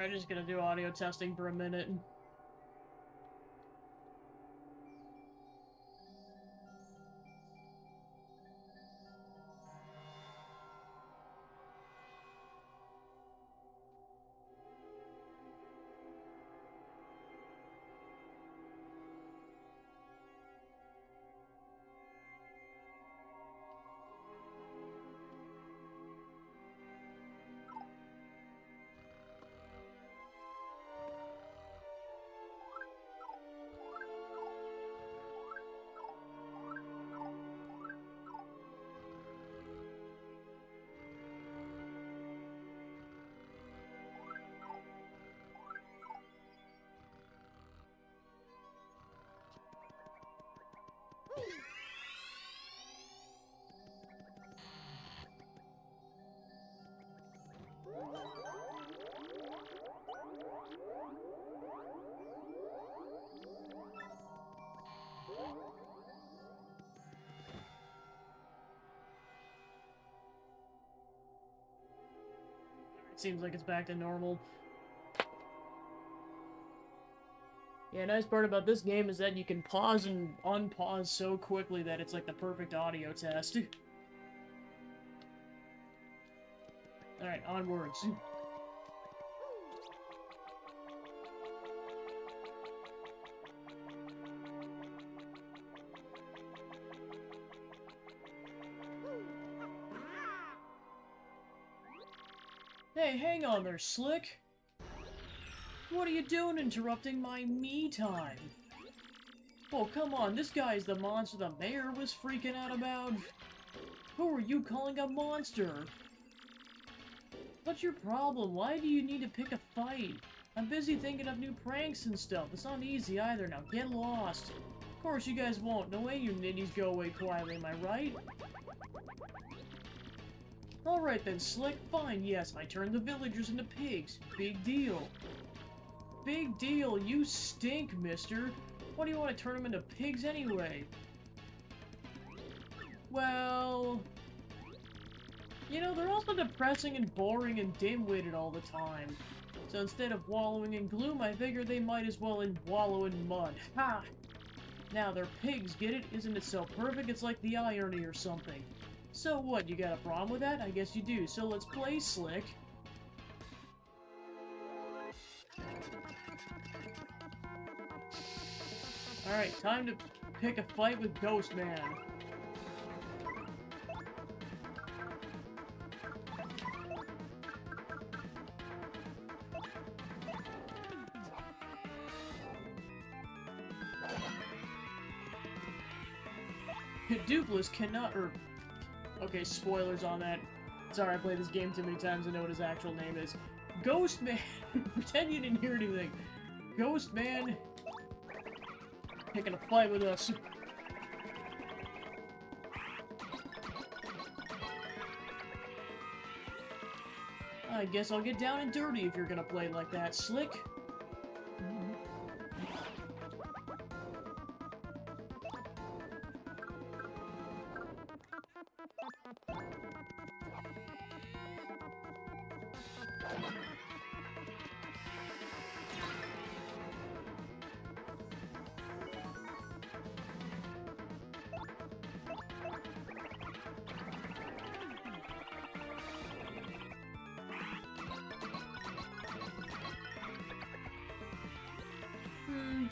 I'm just gonna do audio testing for a minute. It seems like it's back to normal. Yeah, nice part about this game is that you can pause and unpause so quickly that it's like the perfect audio test. Alright, onwards. Hey, hang on there, Slick! What are you doing interrupting my me time? Oh, come on, this guy's the monster the mayor was freaking out about. Who are you calling a monster? What's your problem? Why do you need to pick a fight? I'm busy thinking of new pranks and stuff. It's not easy either. Now get lost. Of course you guys won't. No way you ninnies go away quietly, am I right? Alright then, Slick. Fine, yes, I turned the villagers into pigs. Big deal. Big deal. You stink, mister. Why do you want to turn them into pigs anyway? Well... You know, they're also depressing and boring and dim-witted all the time. So instead of wallowing in gloom, I figured they might as well wallow in mud. Ha! Now they're pigs, get it? Isn't it so perfect? It's like the irony or something. So what, you got a problem with that? I guess you do. So let's play, Slick. Alright, time to pick a fight with Ghost Man. Dupless cannot, okay, spoilers on that. Sorry, I played this game too many times to know what his actual name is. Ghost Man! Pretend you didn't hear anything. Ghost Man... picking a fight with us. I guess I'll get down and dirty if you're gonna play like that, Slick.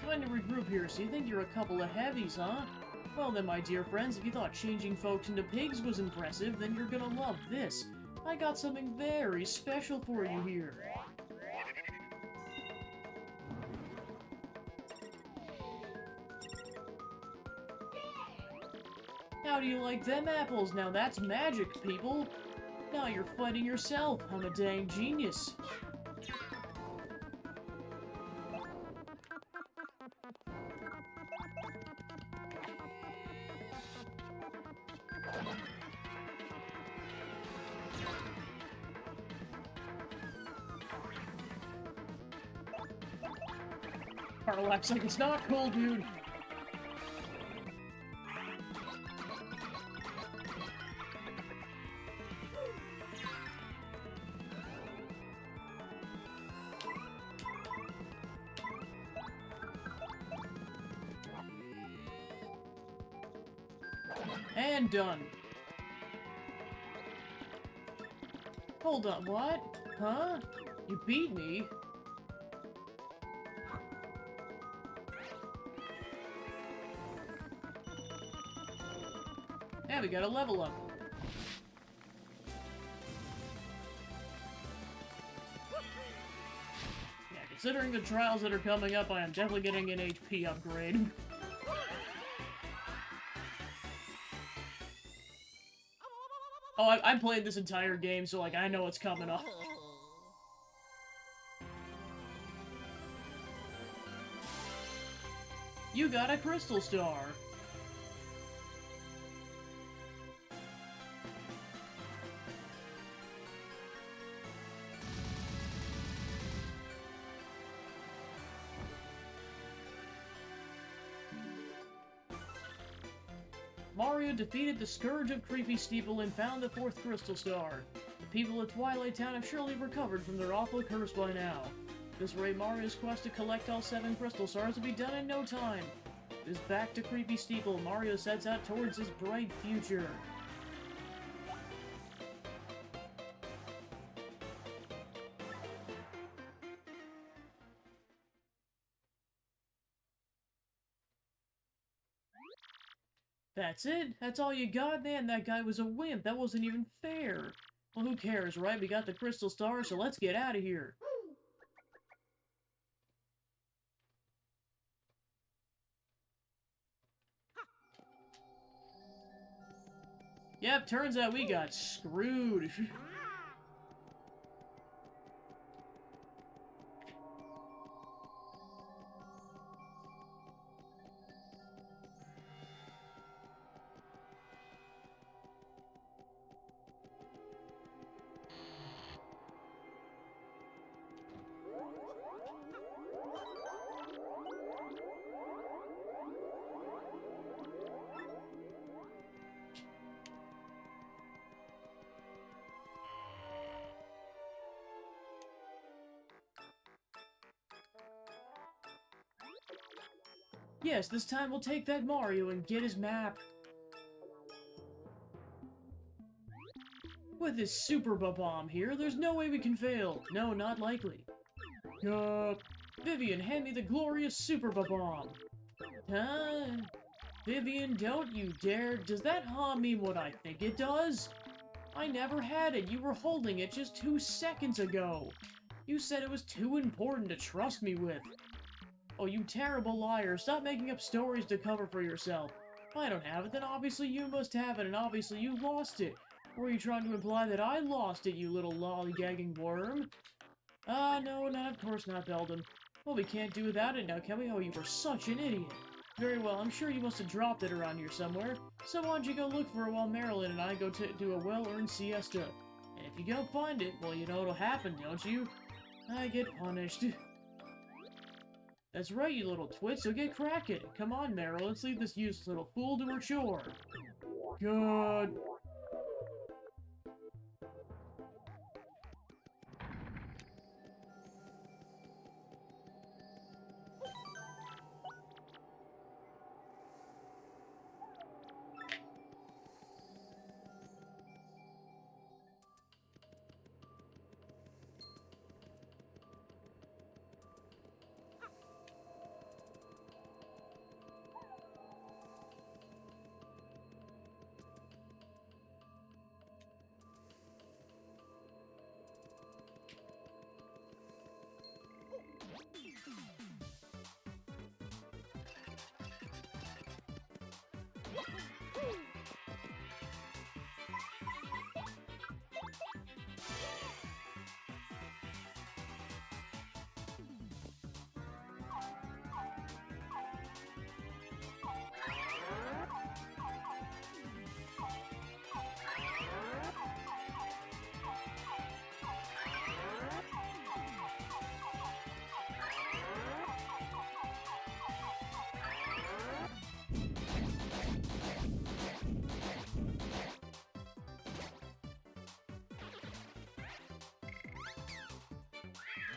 Time to regroup here. So you think you're a couple of heavies, huh? Well then, my dear friends, if you thought changing folks into pigs was impressive, then you're gonna love this. I got something very special for you here. How do you like them apples? Now that's magic, people. Now you're fighting yourself. I'm a dang genius. Parallax like it's not cool, dude. And done. Hold on, what? Huh? You beat me? Yeah, we got a level up. Yeah, considering the trials that are coming up, I am definitely getting an HP upgrade. Oh, I played this entire game, so, like, I know what's coming up. You got a Crystal Star! Mario defeated the Scourge of Creepy Steeple and found the 4th Crystal Star. The people of Twilight Town have surely recovered from their awful curse by now. This rate, Mario's quest to collect all 7 Crystal Stars will be done in no time. It is back to Creepy Steeple. Mario sets out towards his bright future. That's it? That's all you got? Man, that guy was a wimp. That wasn't even fair. Well, who cares, right? We got the Crystal Star, so let's get out of here. Yep, turns out we got screwed. Yes, this time we'll take that Mario and get his map. With this Super Bomb here, there's no way we can fail. No, not likely. Vivian, hand me the glorious Super Bomb. Huh? Vivian, don't you dare. Does that huh mean what I think it does? I never had it. You were holding it just 2 seconds ago. You said it was too important to trust me with. Oh, you terrible liar. Stop making up stories to cover for yourself. If I don't have it, then obviously you must have it, and obviously you lost it. Or are you trying to imply that I lost it, you little lollygagging worm? No, of course not, Beldum. Well, we can't do without it now, can we? Oh, you were such an idiot. Very well, I'm sure you must have dropped it around here somewhere. So why don't you go look for it while Marilyn and I go to do a well-earned siesta? And if you don't find it, well, you know what'll happen, don't you? I get punished. That's right, you little twit, so get cracking. Come on, Meryl, let's leave this useless little fool to her chore. Good.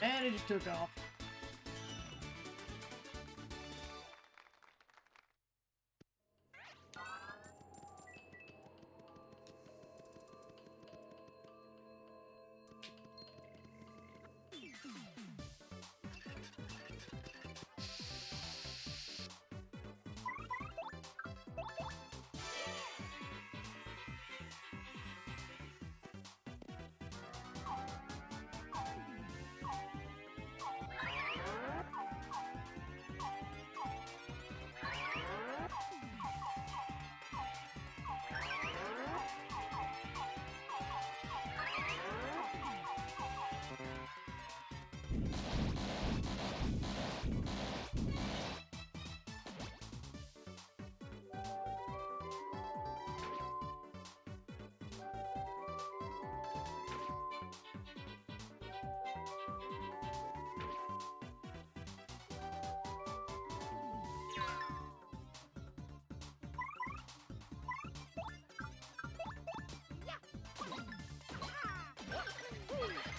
And it just took off.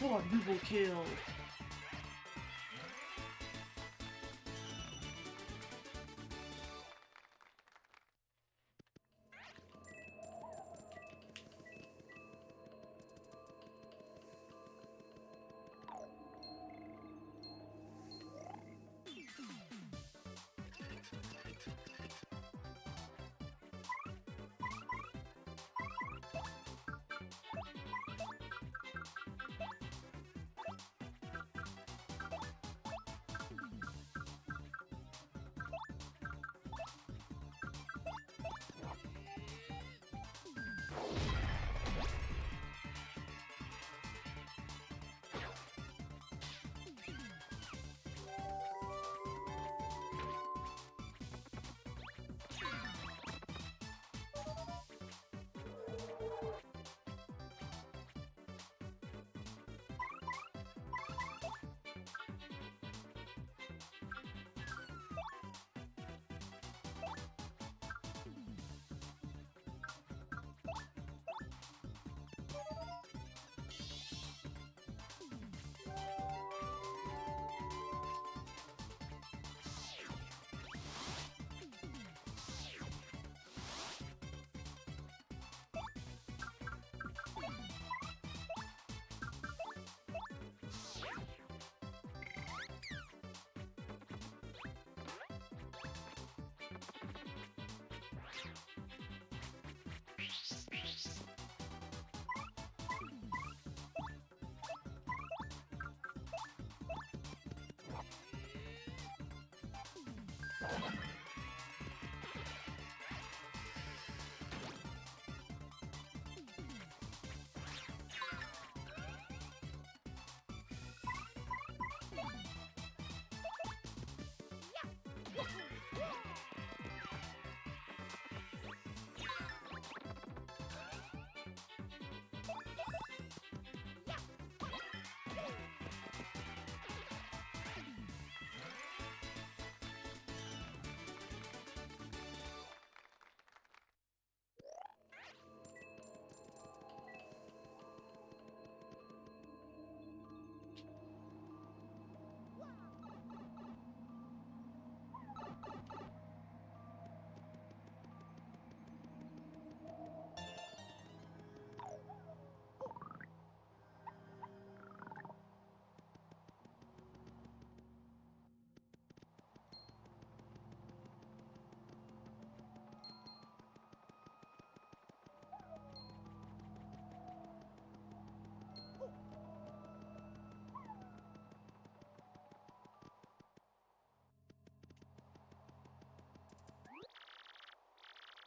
but we will kill.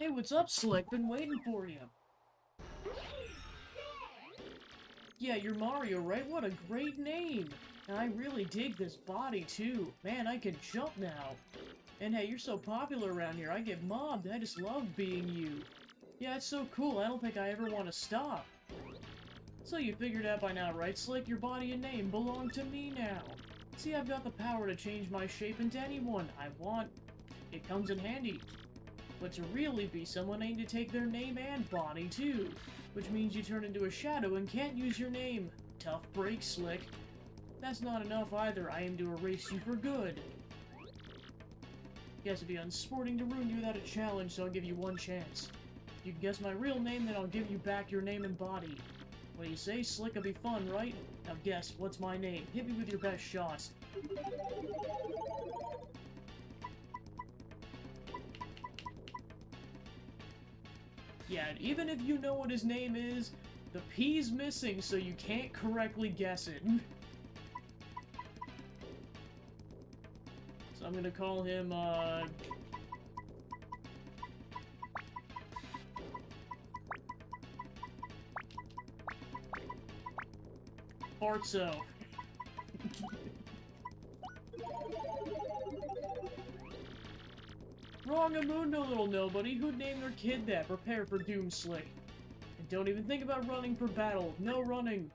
Hey, what's up, Slick? Been waiting for you. Yeah, you're Mario, right? What a great name! And I really dig this body, too. Man, I can jump now. And hey, you're so popular around here, I get mobbed. I just love being you. Yeah, it's so cool, I don't think I ever want to stop. So you figured out by now, right, Slick? Your body and name belong to me now. See, I've got the power to change my shape into anyone I want. It comes in handy. But to really be someone, I need to take their name and body, too. Which means you turn into a shadow and can't use your name. Tough break, Slick. That's not enough either. I aim to erase you for good. Guess it'd be unsporting to ruin you without a challenge, so I'll give you one chance. If you can guess my real name, then I'll give you back your name and body. What do you say? Slick will be fun, right? Now guess, what's my name? Hit me with your best shots. Yeah, and even if you know what his name is, the P's missing, so you can't correctly guess it. So I'm gonna call him, Fartso. Wrong-a-mundo, little nobody. Who'd name their kid that? Prepare for doom, Slick. And don't even think about running for battle. No running.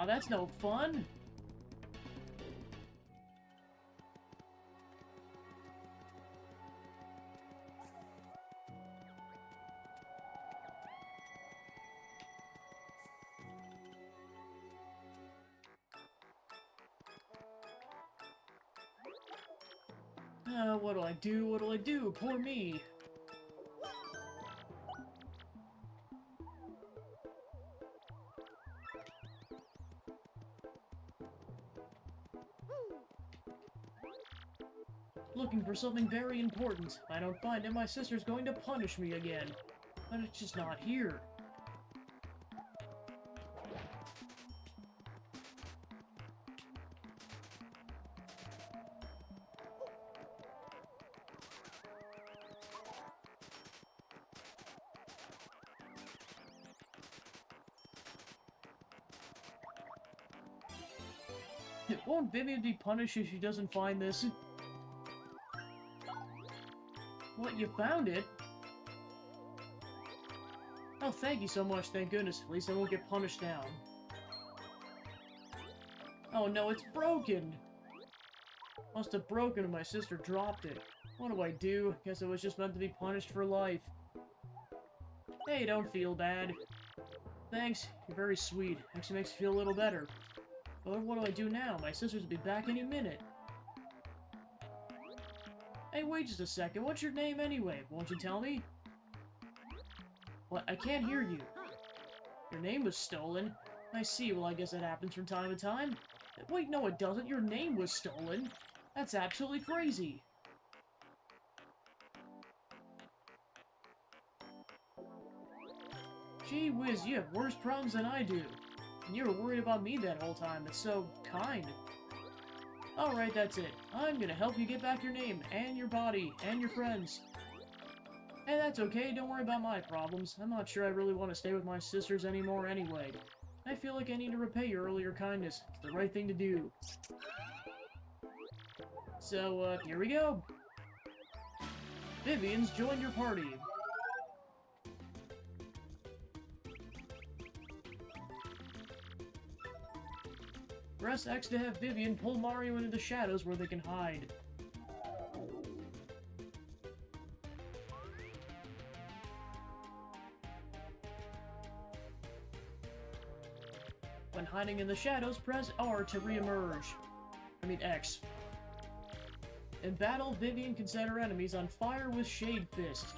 Aw, that's no fun. What do I do? What do I do? Poor me. Looking for something very important. I don't find it, my sister's going to punish me again. But it's just not here. Won't Vivian be punished if she doesn't find this? What, you found it? Oh, thank you so much, thank goodness. At least I won't get punished now. Oh no, it's broken! Must have broken and my sister dropped it. What do I do? Guess it was just meant to be punished for life. Hey, don't feel bad. Thanks, you're very sweet. Actually makes me feel a little better. But what do I do now? My sister's will be back any minute. Hey, wait just a second. What's your name anyway? Won't you tell me? What? I can't hear you. Your name was stolen? I see. Well, I guess that happens from time to time. Wait, no it doesn't. Your name was stolen. That's absolutely crazy. Gee whiz, you have worse problems than I do. And you were worried about me that whole time. It's so kind. Alright, that's it. I'm gonna help you get back your name, and your body, and your friends. Hey, that's okay. Don't worry about my problems. I'm not sure I really want to stay with my sisters anymore anyway. I feel like I need to repay your earlier kindness. It's the right thing to do. So, here we go. Vivian's joined your party. Press X to have Vivian pull Mario into the shadows where they can hide. When hiding in the shadows, press R to re-emerge. I mean X. In battle, Vivian can set her enemies on fire with Shade Fist,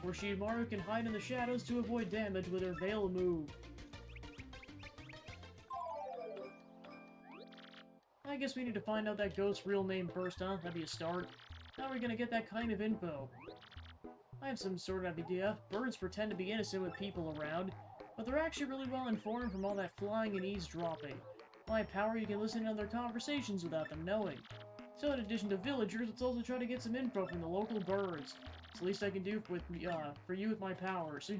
where she and Mario can hide in the shadows to avoid damage with her Veil move. I guess we need to find out that ghost's real name first, huh? That'd be a start. How are we gonna get that kind of info? I have some sort of idea. Birds pretend to be innocent with people around, but they're actually really well informed from all that flying and eavesdropping. My power, you can listen to their conversations without them knowing. So in addition to villagers, let's also try to get some info from the local birds. It's the least I can do for you with my powers.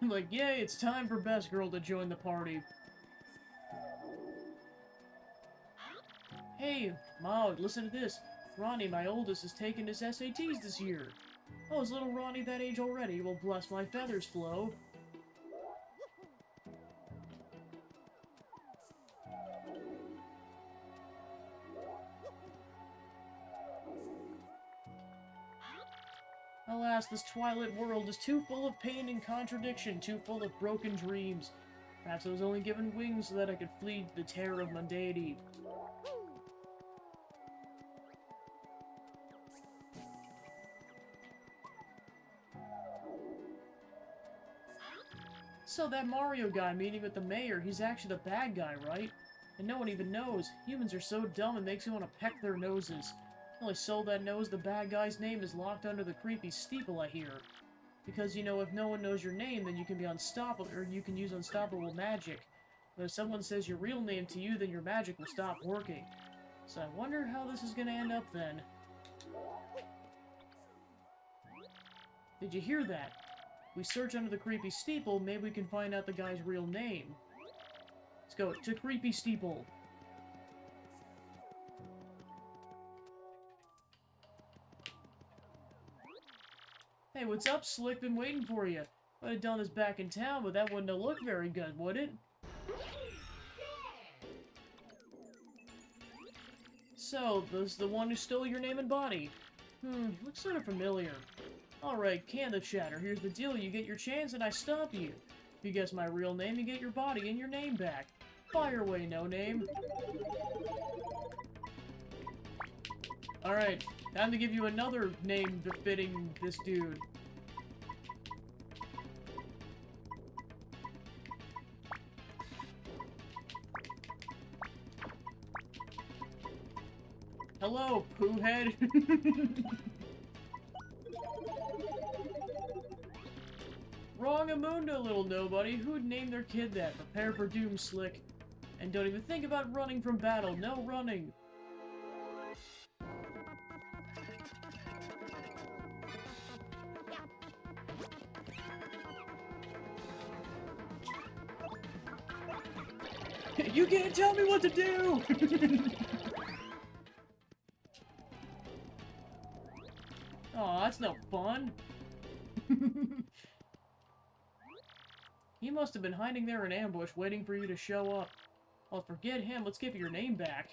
Like, yay, it's time for Best Girl to join the party. Hey, Maud, listen to this. Ronnie, my oldest, is taking his SATs this year. Oh, is little Ronnie that age already? Well, bless my feathers, Flo. Alas, this twilight world is too full of pain and contradiction, too full of broken dreams. Perhaps I was only given wings so that I could flee the terror of mundanity. So that Mario guy meeting with the mayor, he's actually the bad guy, right? And no one even knows. Humans are so dumb it makes you want to peck their noses. The only soul that knows the bad guy's name is locked under the creepy steeple, I hear. Because, you know, if no one knows your name, then you can be unstoppable, or you can use unstoppable magic. But if someone says your real name to you, then your magic will stop working. So I wonder how this is gonna end up then. Did you hear that? We search under the creepy steeple, maybe we can find out the guy's real name. Let's go to Creepy Steeple. Hey, what's up, Slick? Been waiting for you. I'd have done this back in town, but that wouldn't have looked very good, would it? So, this is the one who stole your name and body. Looks sort of familiar. Alright, can the chatter. Here's the deal. You get your chance and I stop you. If you guess my real name, you get your body and your name back. Fire away, no name. Alright, time to give you another name befitting this dude. Hello, Poohhead. Wrong-amundo, little nobody. Who'd name their kid that? Prepare for doom, Slick. And don't even think about running from battle. No running. You can't tell me what to do! Aw, that's no fun. He must have been hiding there in ambush, waiting for you to show up. Well, forget him, let's give your name back.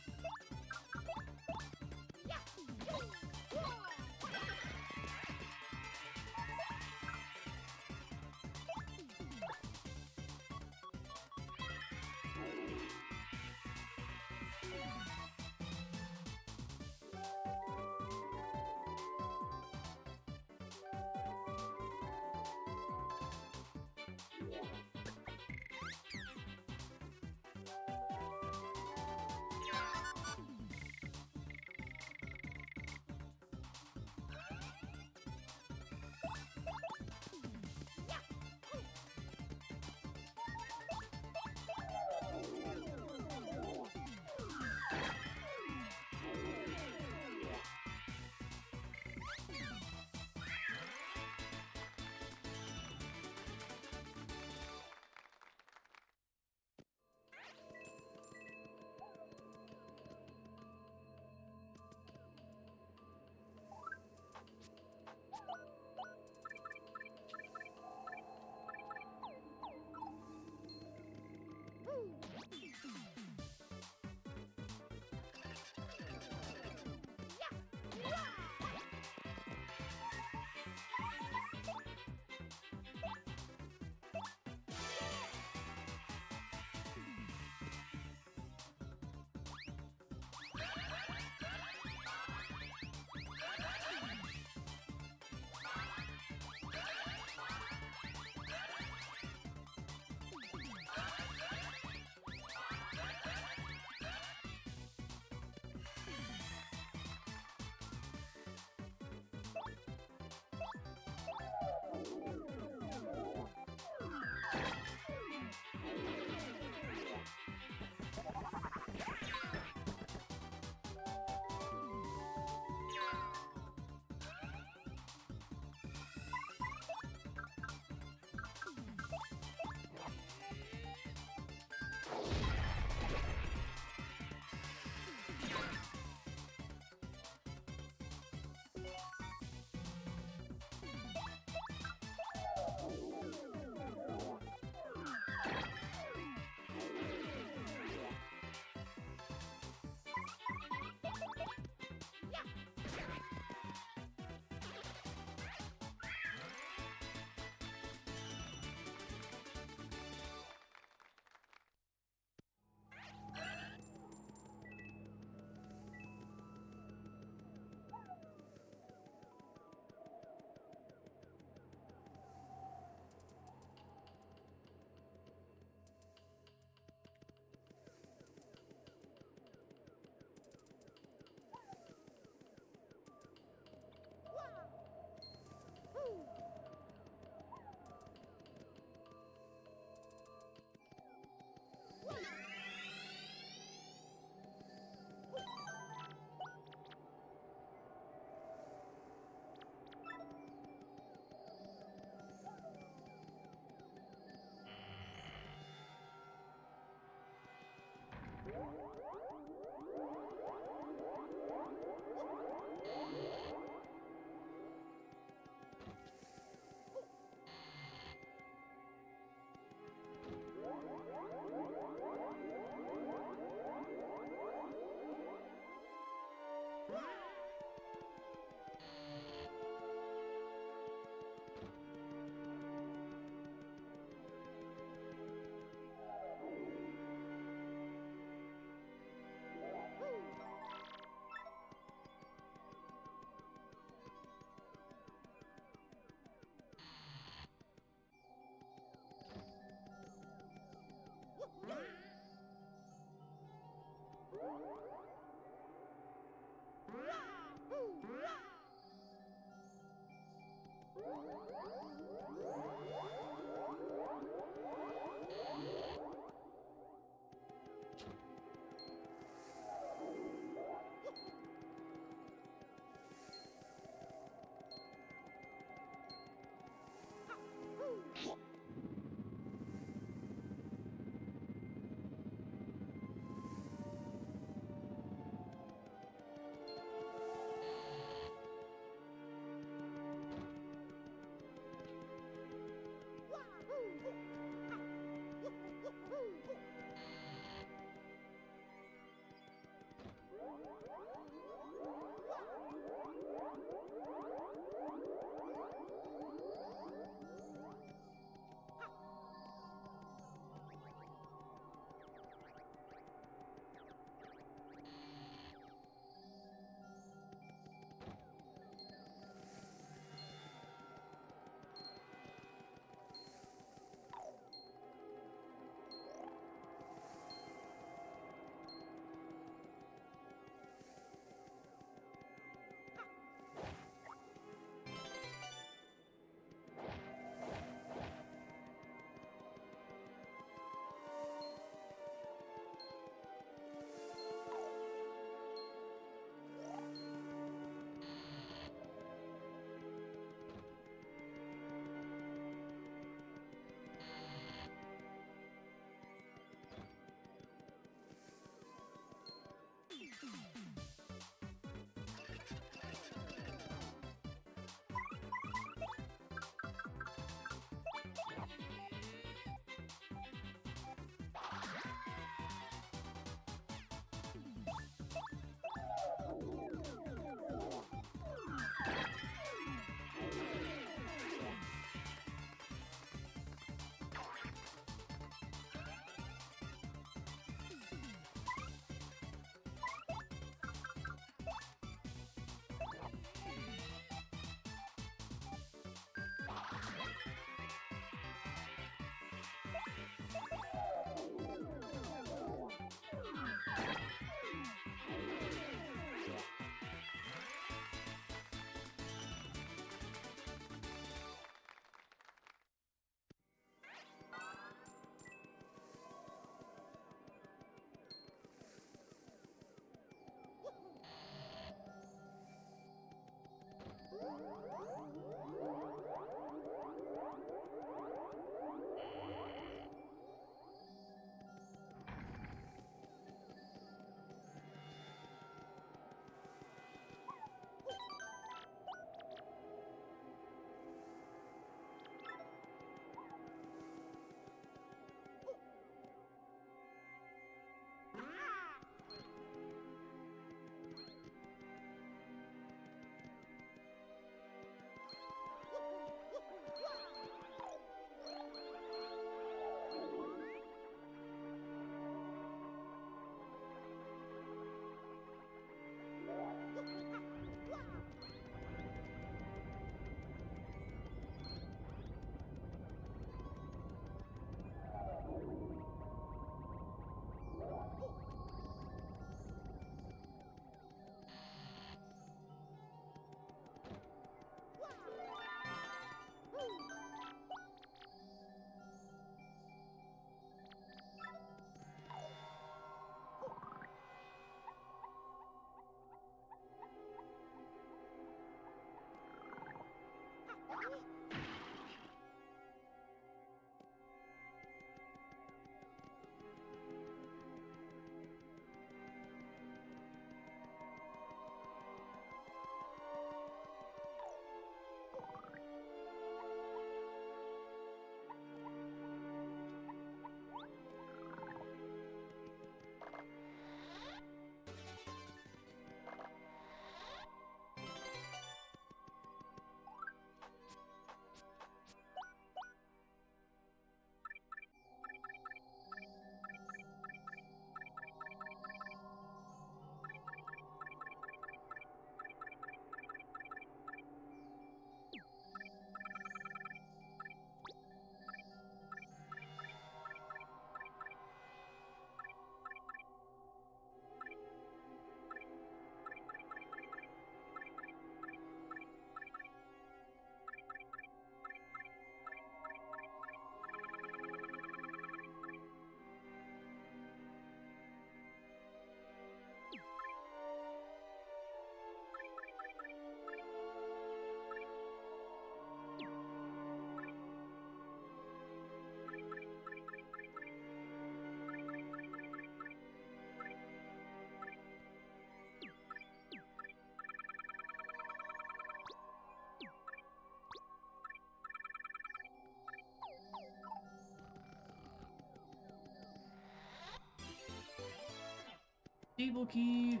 Steeple key.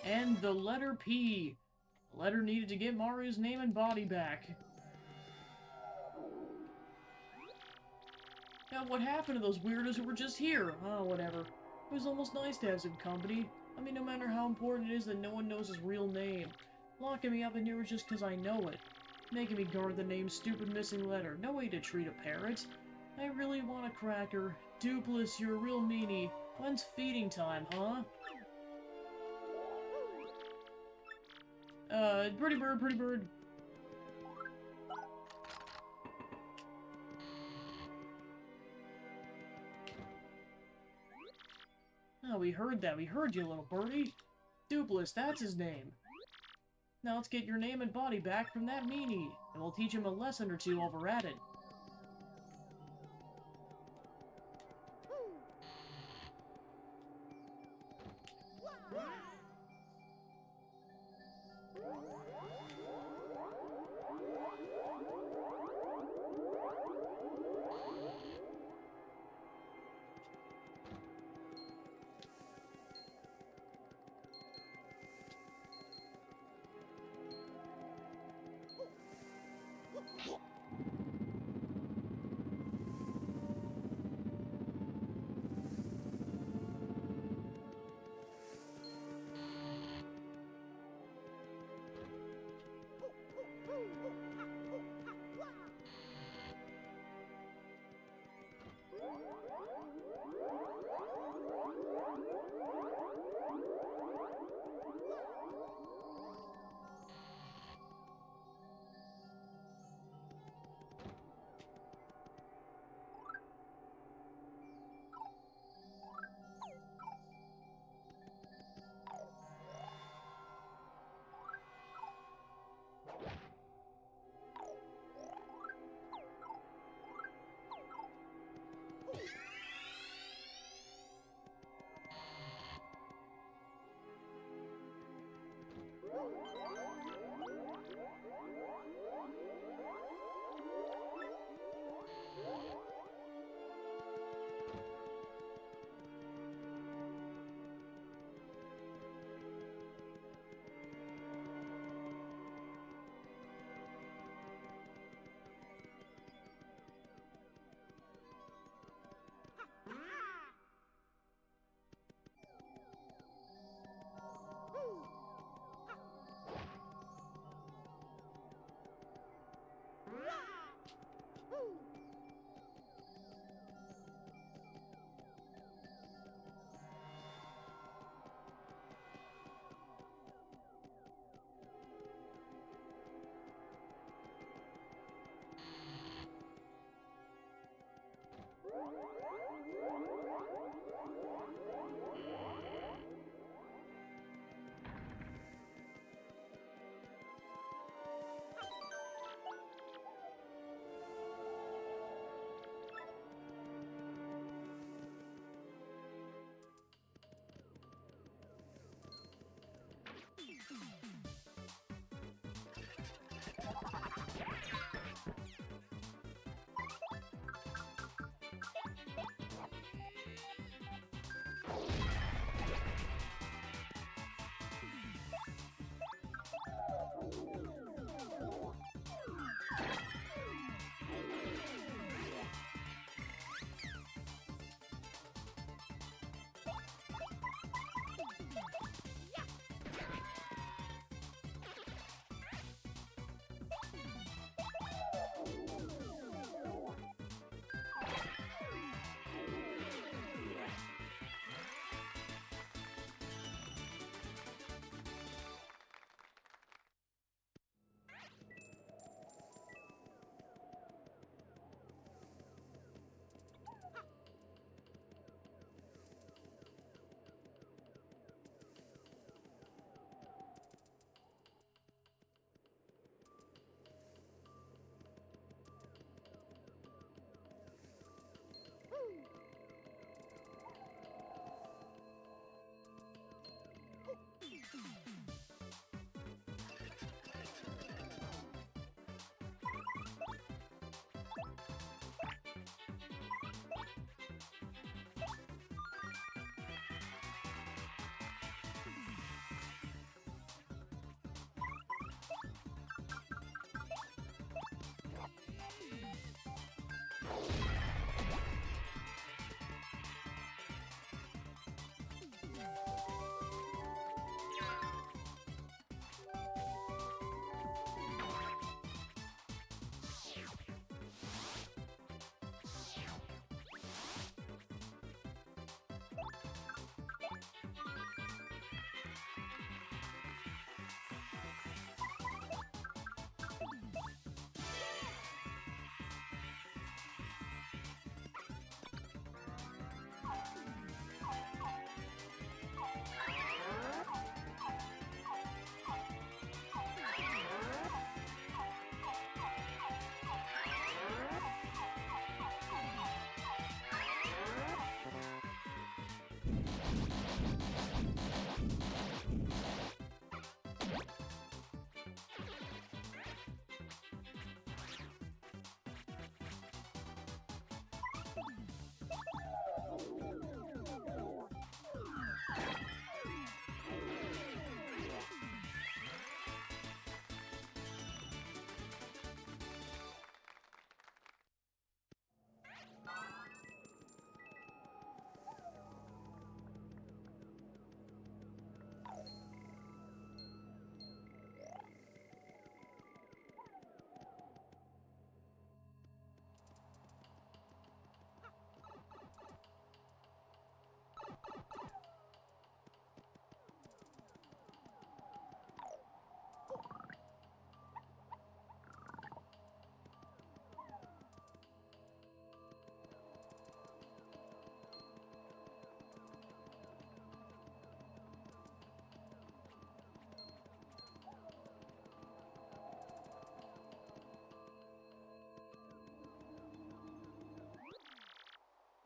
And the letter P. The letter needed to get Mario's name and body back. Now, what happened to those weirdos who were just here? Oh, whatever. It was almost nice to have some company. I mean, no matter how important it is that no one knows his real name. Locking me up in here was just because I know it. Making me guard the name's stupid missing letter. No way to treat a parrot. I really want a cracker. Dupless, you're a real meanie. When's feeding time, huh? Pretty bird, pretty bird. Oh, we heard that. We heard you, little birdie. Dupless, that's his name. Now let's get your name and body back from that meanie, and we'll teach him a lesson or two while we're at it.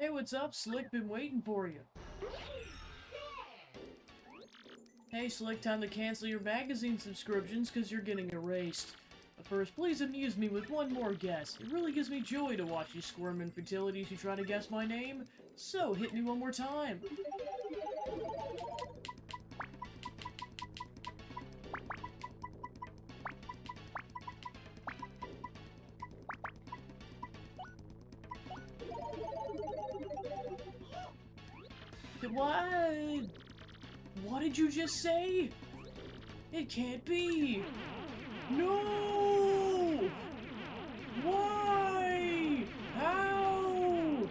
Hey, what's up, Slick? Been waiting for you. Hey, Slick, time to cancel your magazine subscriptions because you're getting erased. But first, please amuse me with one more guess. It really gives me joy to watch you squirm in futility as you try to guess my name. So, hit me one more time. What? What did you just say? It can't be! No! Why? How?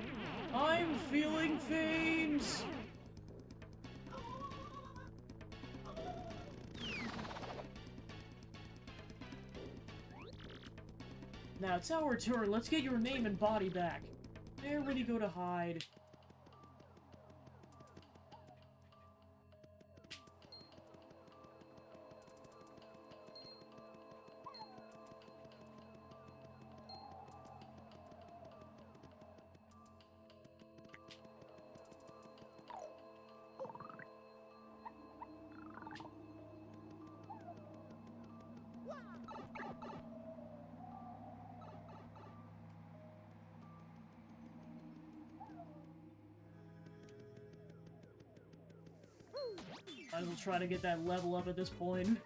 I'm feeling things! Now it's our turn. Let's get your name and body back. There, where'd you go to hide? I will try to get that level up at this point.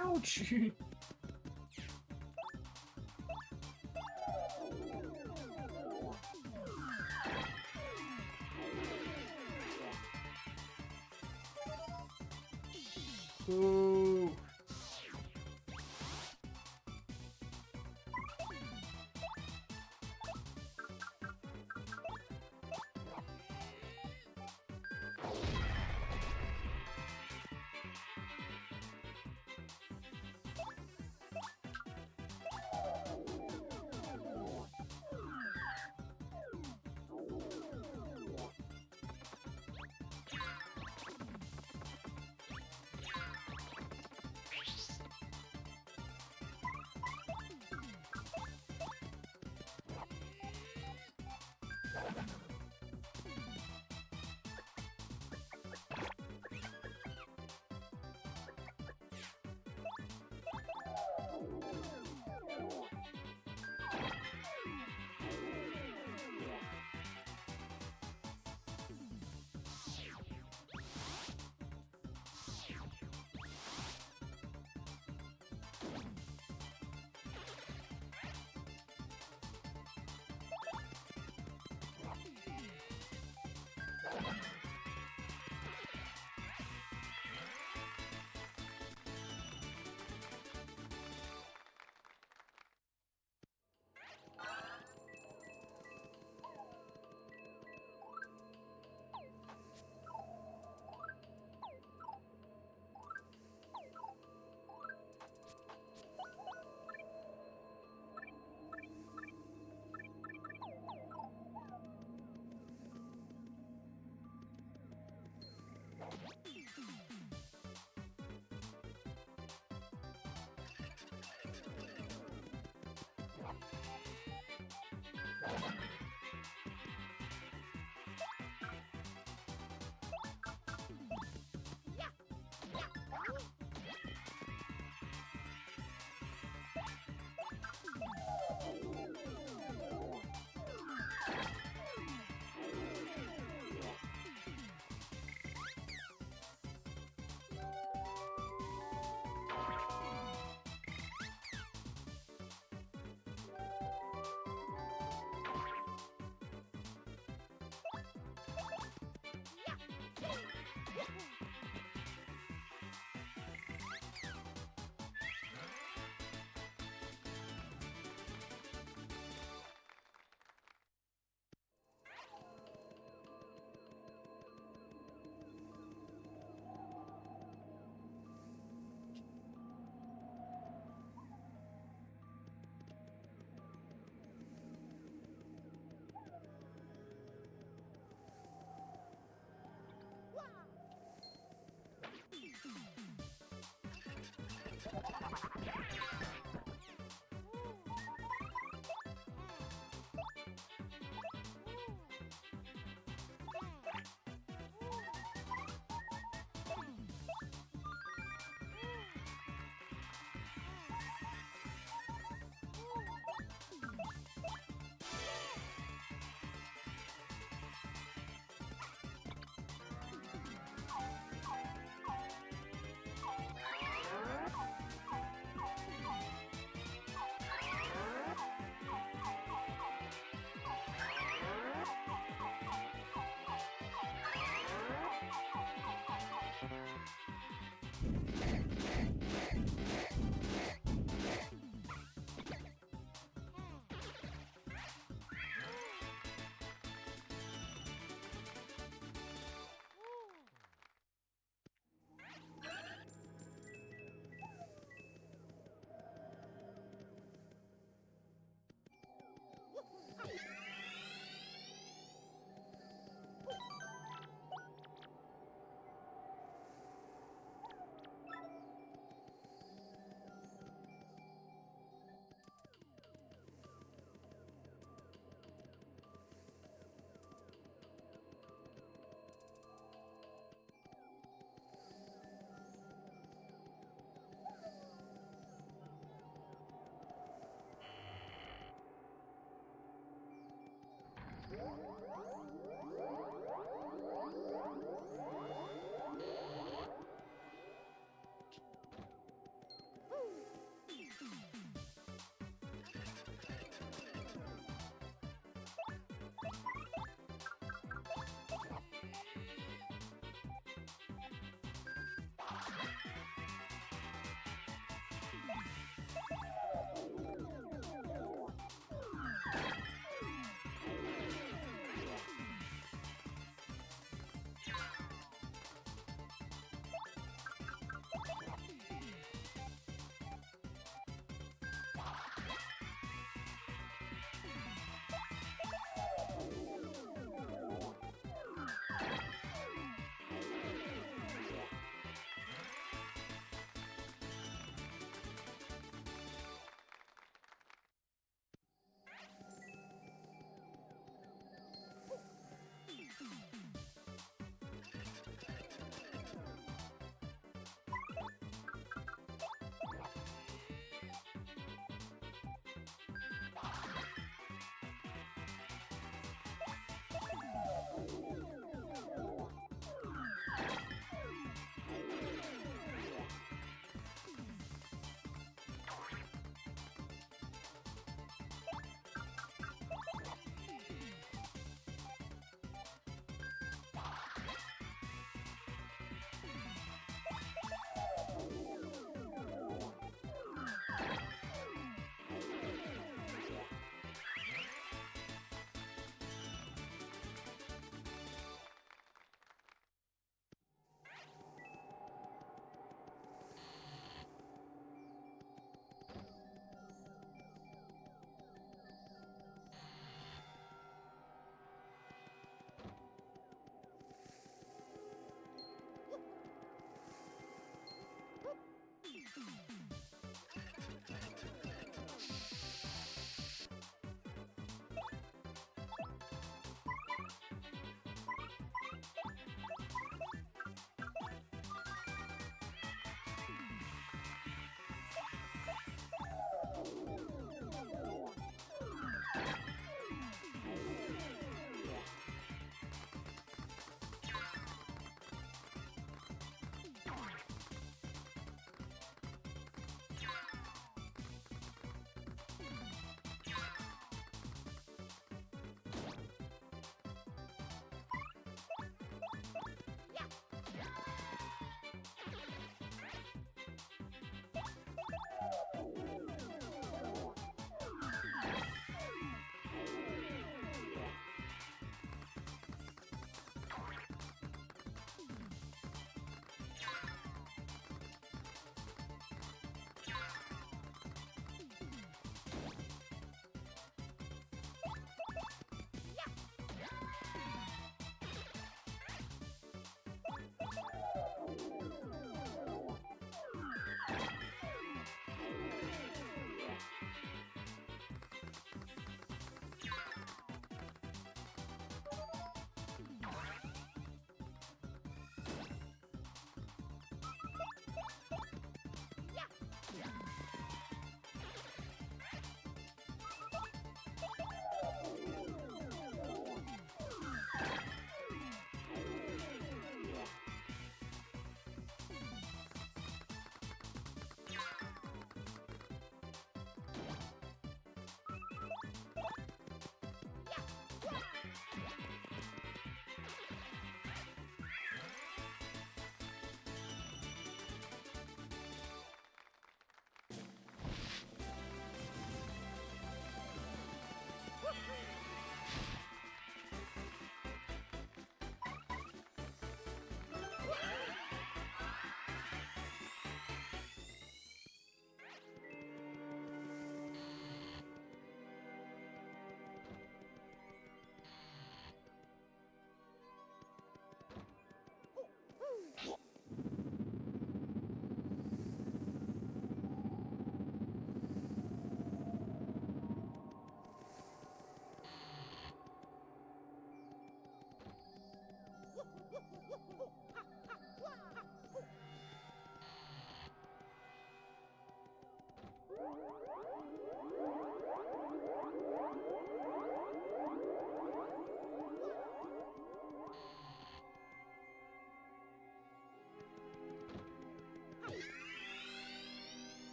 Ouch! Ooh.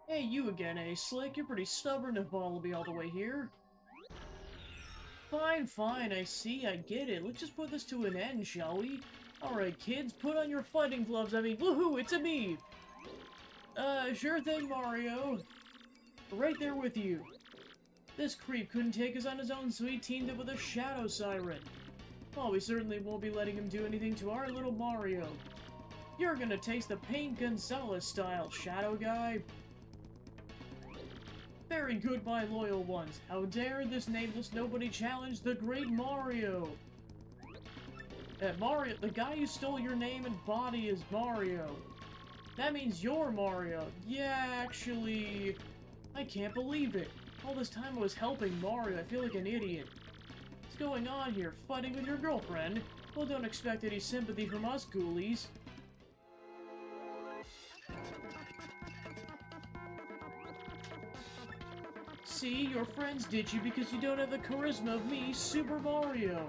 Hey, you again, eh, Slick? You're pretty stubborn to follow me all the way here. Fine, fine, I see, I get it. Let's just put this to an end, shall we? Alright, kids, put on your fighting gloves. I mean, woohoo, it's a me! Sure thing, Mario. Right there with you. This creep couldn't take us on his own, so he teamed up with a Shadow Siren. Well, we certainly won't be letting him do anything to our little Mario. You're gonna taste the Paint Gonzalez style, Shadow Guy. Very good, my loyal ones. How dare this nameless nobody challenge the great Mario? Mario, the guy who stole your name and body is Mario. That means you're Mario. Yeah, actually, I can't believe it. All this time I was helping Mario. I feel like an idiot. What's going on here? Fighting with your girlfriend? Well, don't expect any sympathy from us, ghoulies. See, your friends ditch you because you don't have the charisma of me, Super Mario.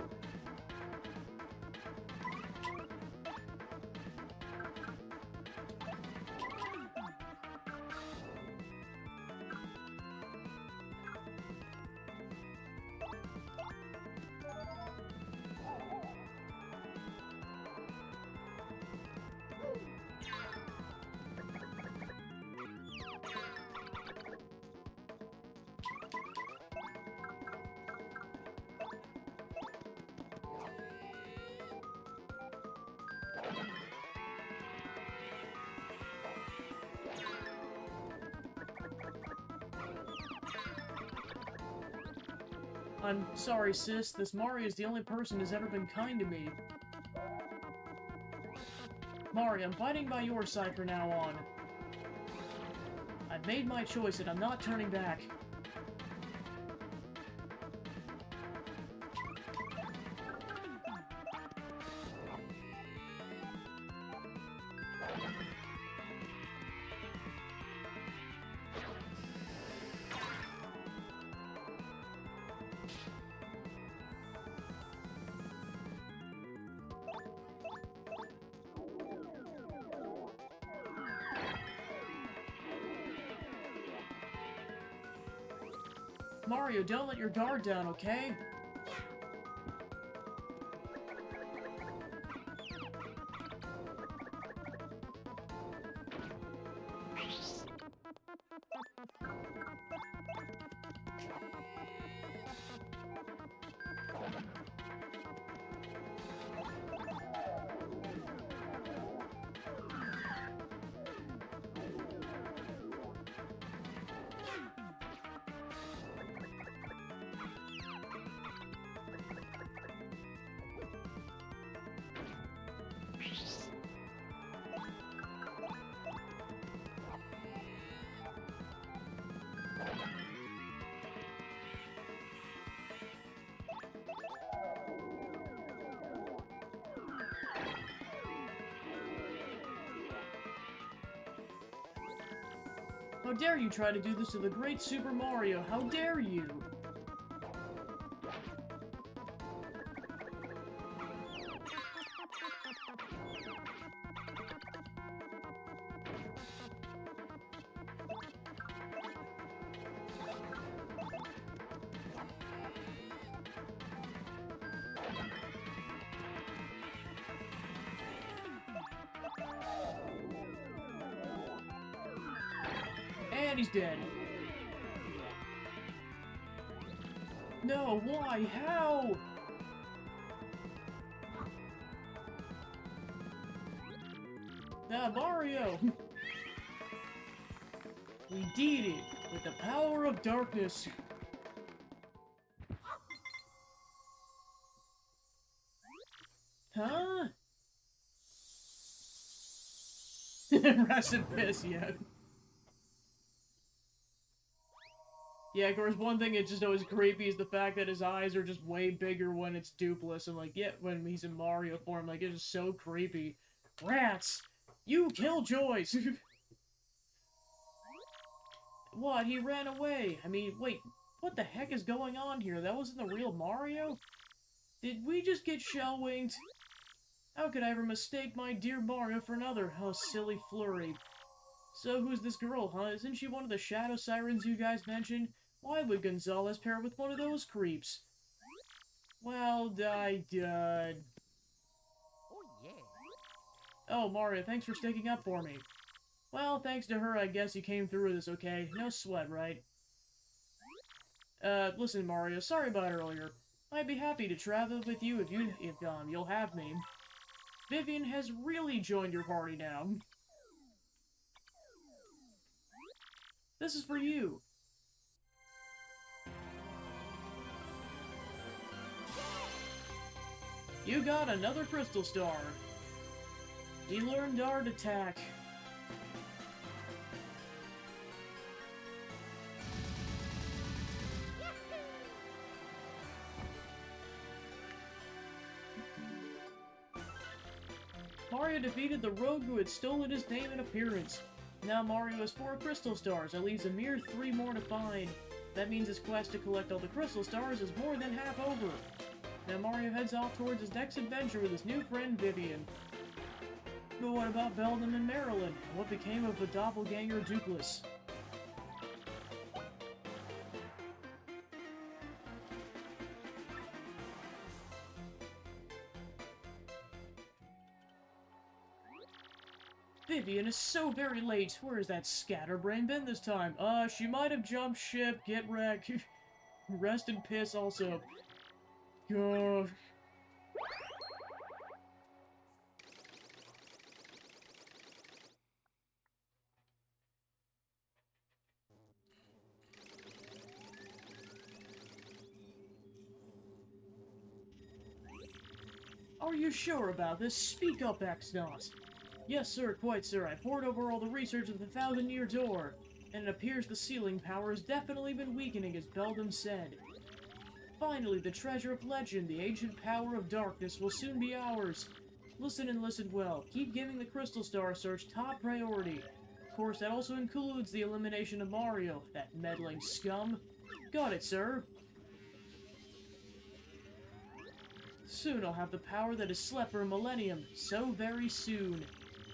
I'm sorry, sis. This Mario is the only person who's ever been kind to me. Mario, I'm fighting by your side from now on. I've made my choice and I'm not turning back. Mario, don't let your guard down, okay? How dare you try to do this to the great Super Mario? How dare you? And he's dead. No, why? How? Mario! We did it! With the power of darkness! Huh? Recipe, yeah. Yeah, of course, one thing that's just always creepy is the fact that his eyes are just way bigger when it's Dupless, and like, yeah, when he's in Mario form, like, it's just so creepy. Rats! You killjoys! What? He ran away! I mean, wait, what the heck is going on here? That wasn't the real Mario? Did we just get shell-winged? How could I ever mistake my dear Mario for another? Oh, silly flurry. So who's this girl, huh? Isn't she one of the Shadow Sirens you guys mentioned? Why would Gonzalez pair with one of those creeps? Well, Oh yeah. Oh, Mario, thanks for sticking up for me. Well, thanks to her, I guess you came through with this okay. No sweat, right? Listen, Mario, sorry about earlier. I'd be happy to travel with you if you'll have me. Vivian has really joined your party now. This is for you. You got another Crystal Star. We learned Art Attack. Mario defeated the rogue who had stolen his name and appearance. Now Mario has 4 Crystal Stars. That leaves a mere 3 more to find. That means his quest to collect all the Crystal Stars is more than half over. Now Mario heads off towards his next adventure with his new friend Vivian. But what about Beldam and Marilyn? And what became of the doppelganger Dupless? Vivian is so very late. Where has that scatterbrain been this time? She might have jumped ship. Get wrecked. Rest and piss also. Ugh. Are you sure about this? Speak up, X-Naut. Yes, sir, quite, sir. I pored over all the research of the Thousand-Year Door, and it appears the sealing power has definitely been weakening, as Beldam said. Finally, the treasure of legend, the ancient power of darkness, will soon be ours. Listen and listen well. Keep giving the Crystal Star search top priority. Of course, that also includes the elimination of Mario, that meddling scum. Got it, sir. Soon I'll have the power that has slept for a millennium. So very soon.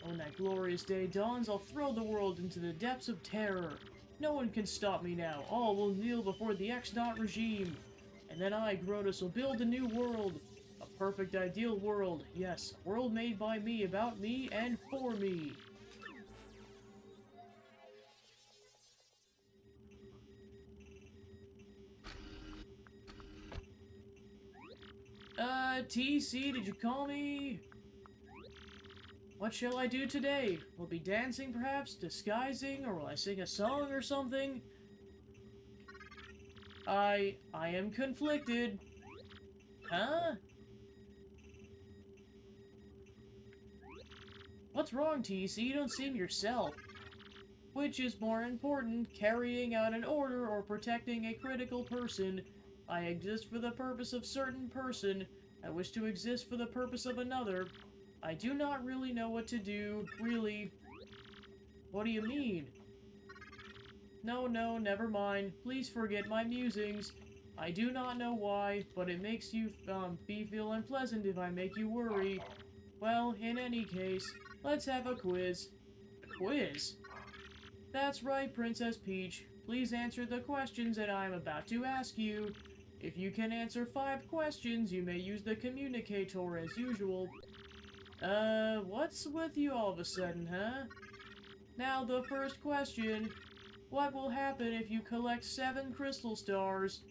When that glorious day dawns, I'll throw the world into the depths of terror. No one can stop me now. All will kneel before the X-Naut regime. And then I, Grotus, will build a new world. A perfect ideal world. Yes, a world made by me, about me, and for me. TC, did you call me? What shall I do today? Will be dancing, perhaps? Disguising? Or will I sing a song or something? I am conflicted. Huh? What's wrong, TC? You don't seem yourself. Which is more important, carrying out an order or protecting a critical person? I exist for the purpose of certain person. I wish to exist for the purpose of another. I do not really know what to do, really. What do you mean? No, never mind. Please forget my musings. I do not know why, but it makes you, feel unpleasant if I make you worry. Well, in any case, let's have a quiz. A quiz? That's right, Princess Peach. Please answer the questions that I'm about to ask you. If you can answer 5 questions, you may use the communicator as usual. What's with you all of a sudden, huh? Now, the first question. What will happen if you collect 7 crystal stars?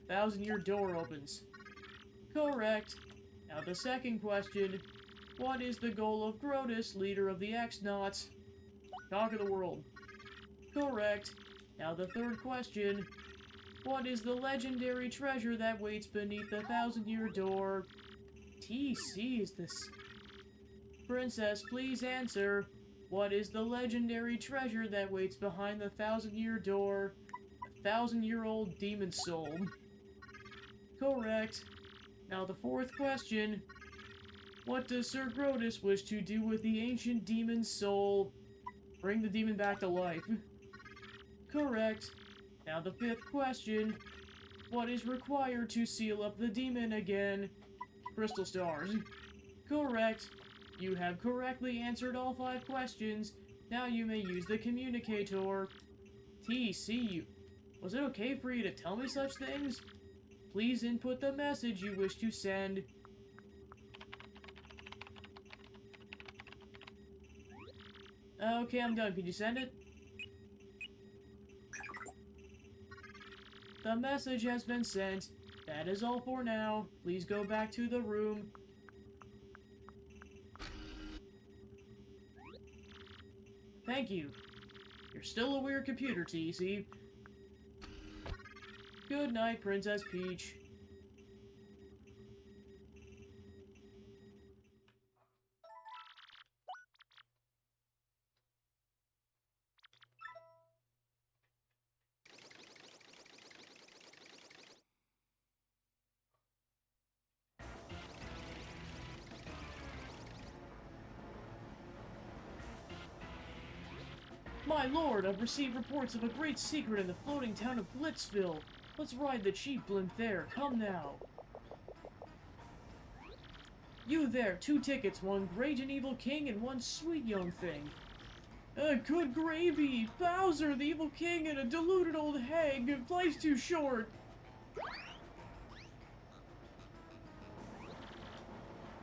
Thousand-Year Door opens. Correct. Now, the second question. What is the goal of Grotus, leader of the X-Nauts? Conquer the world. Correct. Now, the third question. What is the legendary treasure that waits beneath the Thousand-Year Door? TC is this... Princess, please answer. What is the legendary treasure that waits behind the Thousand-Year Door? A 1,000-year-old demon soul. Correct. Now the fourth question. What does Sir Grotus wish to do with the ancient demon's soul? Bring the demon back to life. Correct. Now the fifth question. What is required to seal up the demon again? Crystal stars. Correct. You have correctly answered all 5 questions. Now you may use the communicator. TC, was it okay for you to tell me such things? Please input the message you wish to send. Okay, I'm done. Can you send it? The message has been sent. That is all for now. Please go back to the room. Thank you. You're still a weird computer, TC. Good night, Princess Peach. My lord, I've received reports of a great secret in the floating town of Glitzville. Let's ride the cheap blimp there. Come now. You there, 2 tickets, 1 great and evil king and 1 sweet young thing. Good gravy! Bowser, the evil king, and a deluded old hag. Life's too short.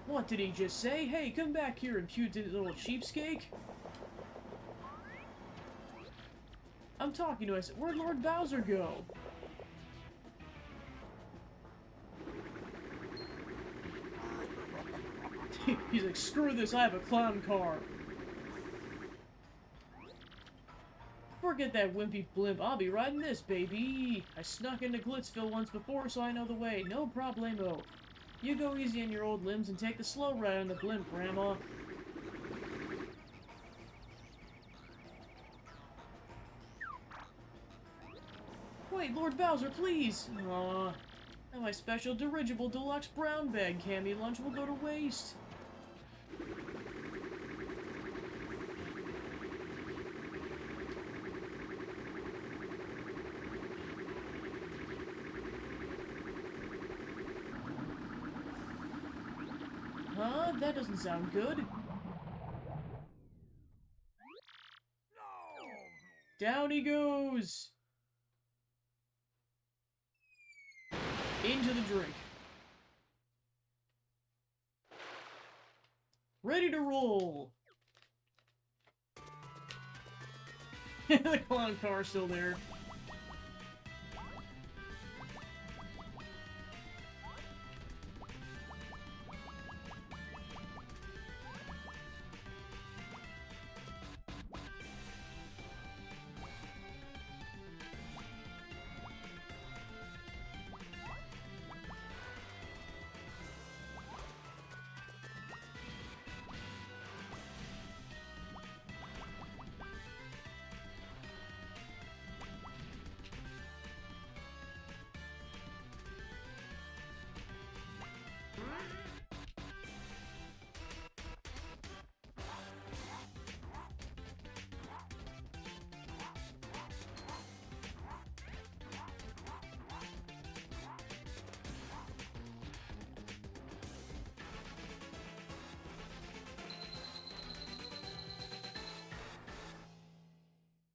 What did he just say? Hey, come back here, impudent little cheapskate. I'm talking to us. Where'd Lord Bowser go? He's like, screw this, I have a clown car. Forget that wimpy blimp, I'll be riding this, baby. I snuck into Glitzville once before, so I know the way. No problemo. You go easy on your old limbs and take the slow ride on the blimp, Grandma. Wait, Lord Bowser, please! Aw. Now my special dirigible deluxe brown bag candy lunch will go to waste. Huh? That doesn't sound good. Down he goes! Into the drink. Ready to roll! The clown car's still there.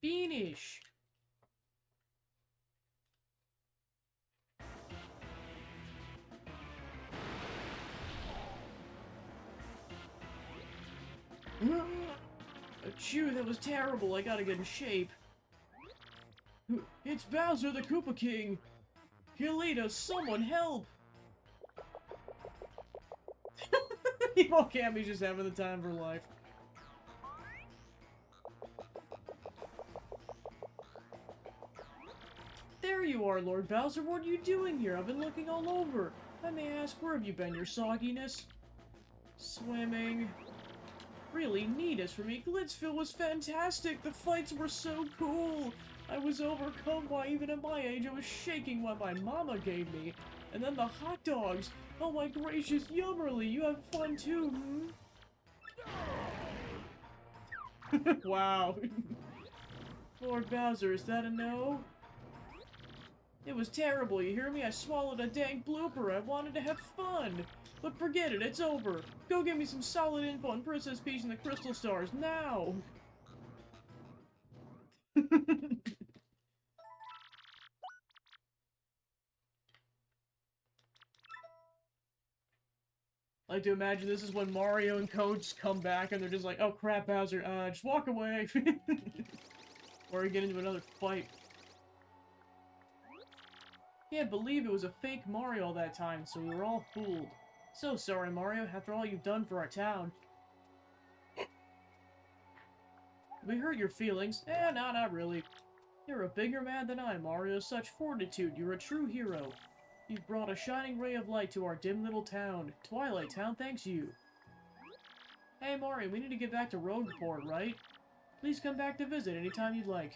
Finish. Achoo, that was terrible. I gotta get in shape. It's Bowser the Koopa King. Hilita, someone help! Evil Cammy's just having the time of her life. There you are, Lord Bowser. What are you doing here? I've been looking all over. I may ask, where have you been, your sogginess? Swimming. Really neat as for me. Glitzville was fantastic. The fights were so cool. I was overcome by, even at my age, I was shaking what my mama gave me. And then the hot dogs. Oh my gracious, Yummerly, you have fun too, hmm? Wow. Lord Bowser, is that a no? It was terrible, you hear me? I swallowed a dang blooper. I wanted to have fun. But forget it, it's over. Go get me some solid info on Princess Peach and the Crystal Stars, now! I like to imagine this is when Mario and Coach come back and they're just like, oh crap, Bowser, just walk away. Or we get into another fight. Can't believe it was a fake Mario all that time, so we were all fooled. So sorry, Mario, after all you've done for our town. We hurt your feelings. No, not really. You're a bigger man than I, Mario. Such fortitude. You're a true hero. You've brought a shining ray of light to our dim little town. Twilight Town thanks you. Hey, Mario, we need to get back to Rogueport, right? Please come back to visit anytime you'd like.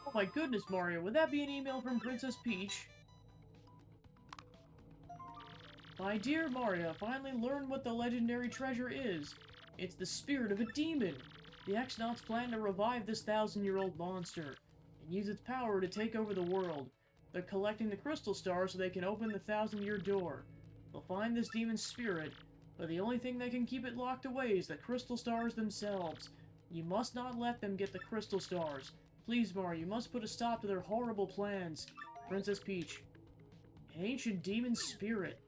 Oh my goodness, Mario, would that be an email from Princess Peach? My dear Mario, finally learned what the legendary treasure is. It's the spirit of a demon. The X-Nauts plan to revive this 1,000-year-old monster and use its power to take over the world. They're collecting the crystal stars so they can open the 1,000-year door. They'll find this demon's spirit, but the only thing that can keep it locked away is the crystal stars themselves. You must not let them get the crystal stars. Please, Mario, you must put a stop to their horrible plans. Princess Peach. An ancient demon spirit.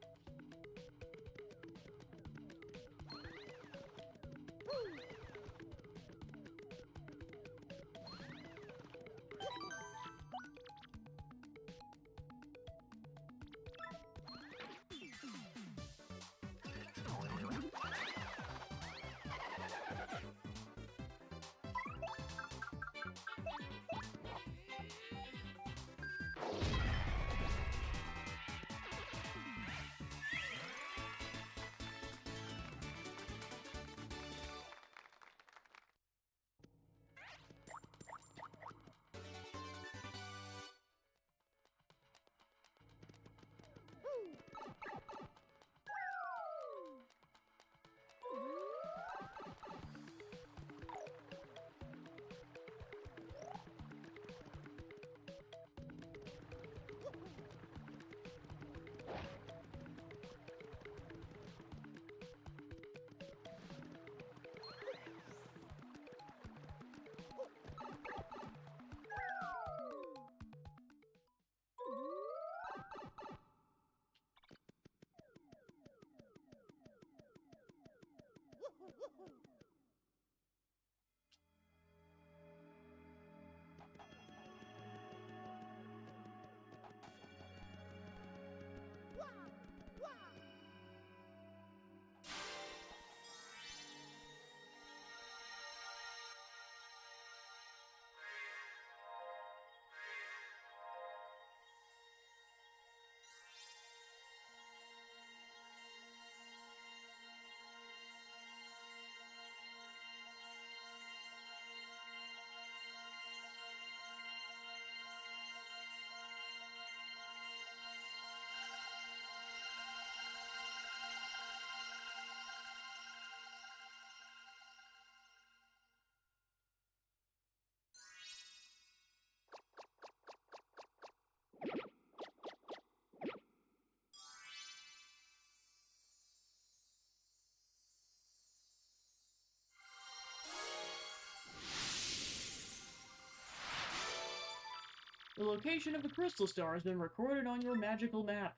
The location of the crystal star has been recorded on your magical map.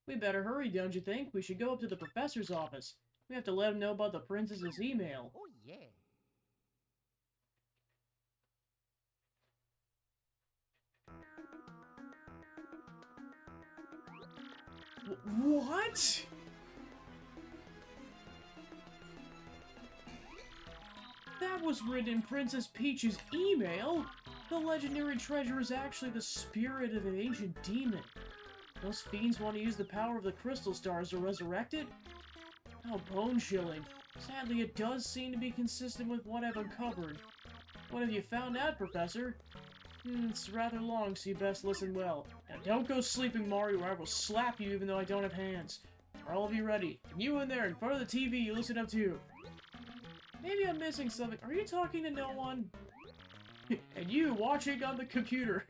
We better hurry, don't you think? We should go up to the professor's office. We have to let him know about the princess's email. Oh, yeah. What? That was written in Princess Peach's email? The legendary treasure is actually the spirit of an ancient demon. Those fiends want to use the power of the crystal stars to resurrect it? How bone-chilling. Sadly, it does seem to be consistent with what I've uncovered. What have you found out, Professor? It's rather long, so you best listen well. Now don't go sleeping, Mario, or I will slap you even though I don't have hands. Are all of you ready? And you in there, in front of the TV, you listen up too. Maybe I'm missing something. Are you talking to no one? And you, watching on the computer.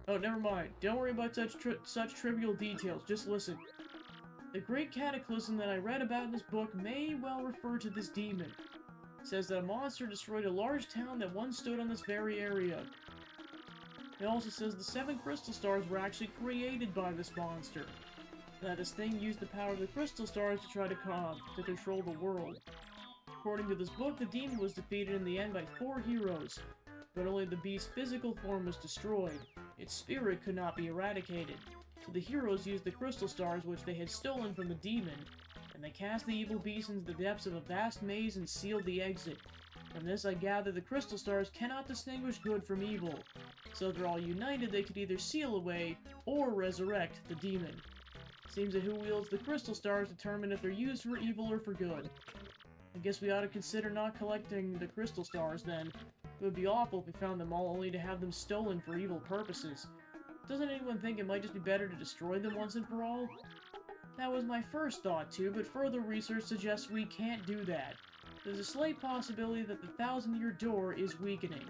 Oh, never mind. Don't worry about such trivial details. Just listen. The great cataclysm that I read about in this book may well refer to this demon. It says that a monster destroyed a large town that once stood on this very area. It also says the 7 crystal stars were actually created by this monster. That this thing used the power of the crystal stars to try to control the world. According to this book, the demon was defeated in the end by 4 heroes, but only the beast's physical form was destroyed. Its spirit could not be eradicated. So the heroes used the crystal stars which they had stolen from the demon, and they cast the evil beast into the depths of a vast maze and sealed the exit. From this I gather the crystal stars cannot distinguish good from evil, so if they're all united they could either seal away or resurrect the demon. Seems that who wields the crystal stars determine if they're used for evil or for good. I guess we ought to consider not collecting the crystal stars then. It would be awful if we found them all only to have them stolen for evil purposes. Doesn't anyone think it might just be better to destroy them once and for all? That was my first thought too, but further research suggests we can't do that. There's a slight possibility that the 1,000-year door is weakening.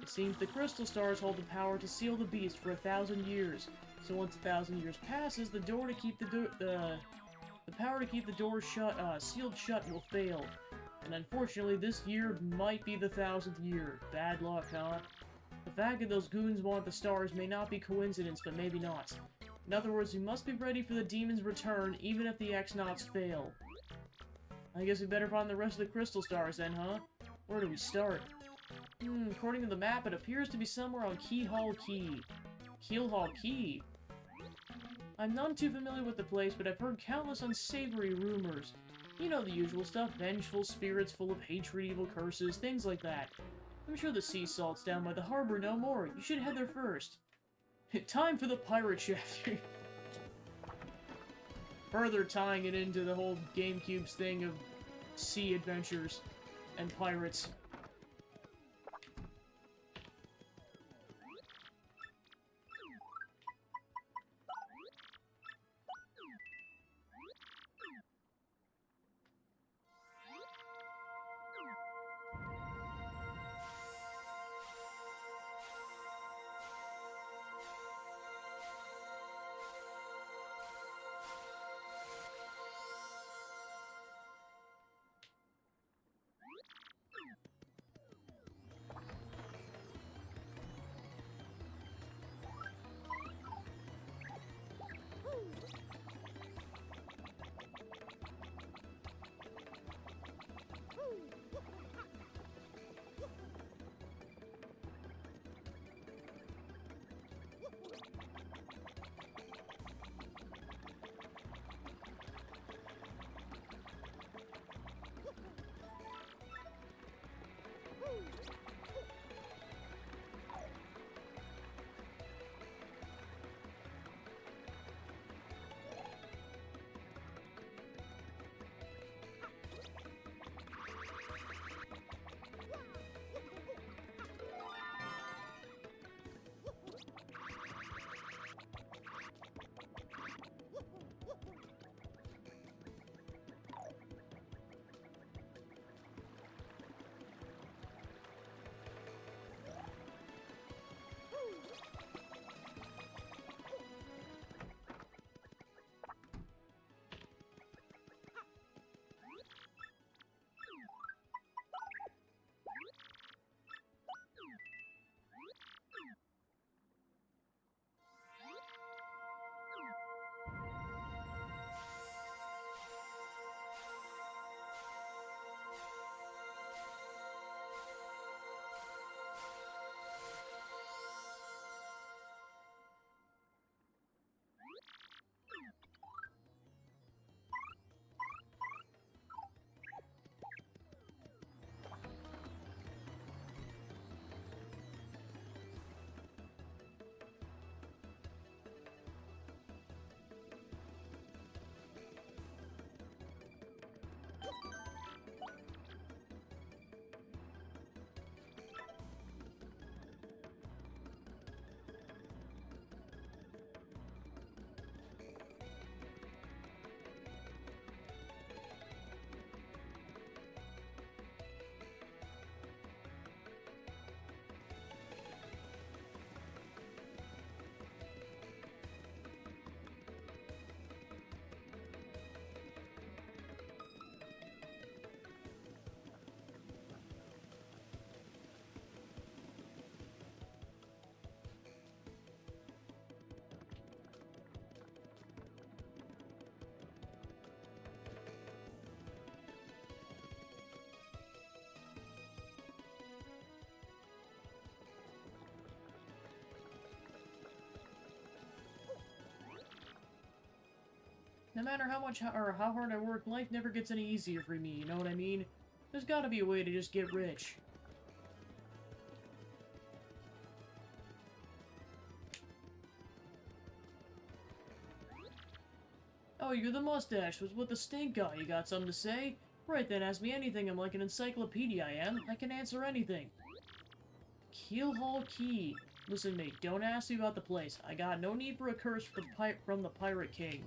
It seems the crystal stars hold the power to seal the beast for 1,000 years, so once 1,000 years passes, the power to keep the door sealed shut will fail. And unfortunately, this year might be the 1,000th year. Bad luck, huh? The fact that those goons want the stars may not be coincidence, but maybe not. In other words, we must be ready for the demon's return, even if the X-Nauts fail. I guess we better find the rest of the crystal stars then, huh? Where do we start? According to the map, it appears to be somewhere on Keelhaul Key. Keelhaul Key? I'm none too familiar with the place, but I've heard countless unsavory rumors. You know the usual stuff, vengeful spirits full of hatred, evil curses, things like that. I'm sure the sea salt's down by the harbor no more. You should head there first. Time for the pirate chapter. Further tying it into the whole GameCube's thing of sea adventures and pirates. No matter how much or how hard I work, life never gets any easier for me, you know what I mean? There's gotta be a way to just get rich. Oh, you're the mustache with the stink eye. You got something to say? Right then, ask me anything. I'm like an encyclopedia, I am. I can answer anything. Keelhaul Key. Listen to me, don't ask me about the place. I got no need for a curse from the Pirate King.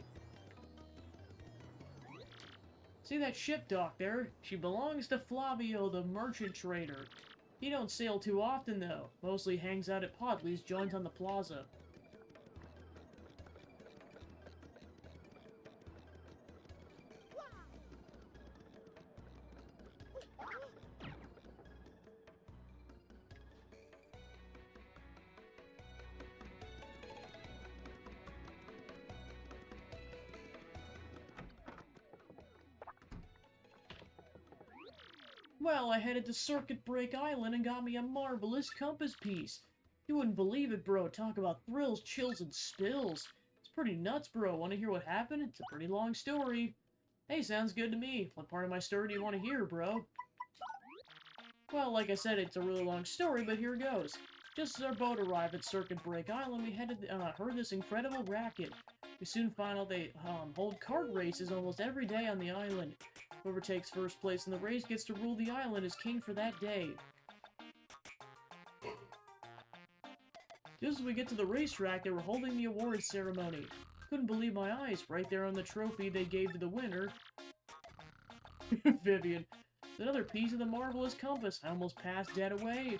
See that ship dock there? She belongs to Flavio, the merchant trader. He don't sail too often, though. Mostly hangs out at Podley's joint on the plaza. Well, I headed to Circuit Break Island and got me a marvelous compass piece. You wouldn't believe it, bro. Talk about thrills, chills, and spills. It's pretty nuts, bro. Want to hear what happened? It's a pretty long story. Hey, sounds good to me. What part of my story do you want to hear, bro? Well, like I said, it's a really long story, but here goes. Just as our boat arrived at Circuit Break Island, we heard this incredible racket. We soon found out they hold kart races almost every day on the island. Whoever takes first place in the race gets to rule the island as king for that day. Just as we get to the racetrack, they were holding the awards ceremony. Couldn't believe my eyes. Right there on the trophy they gave to the winner. Vivian. Another piece of the marvelous compass. I almost passed dead away.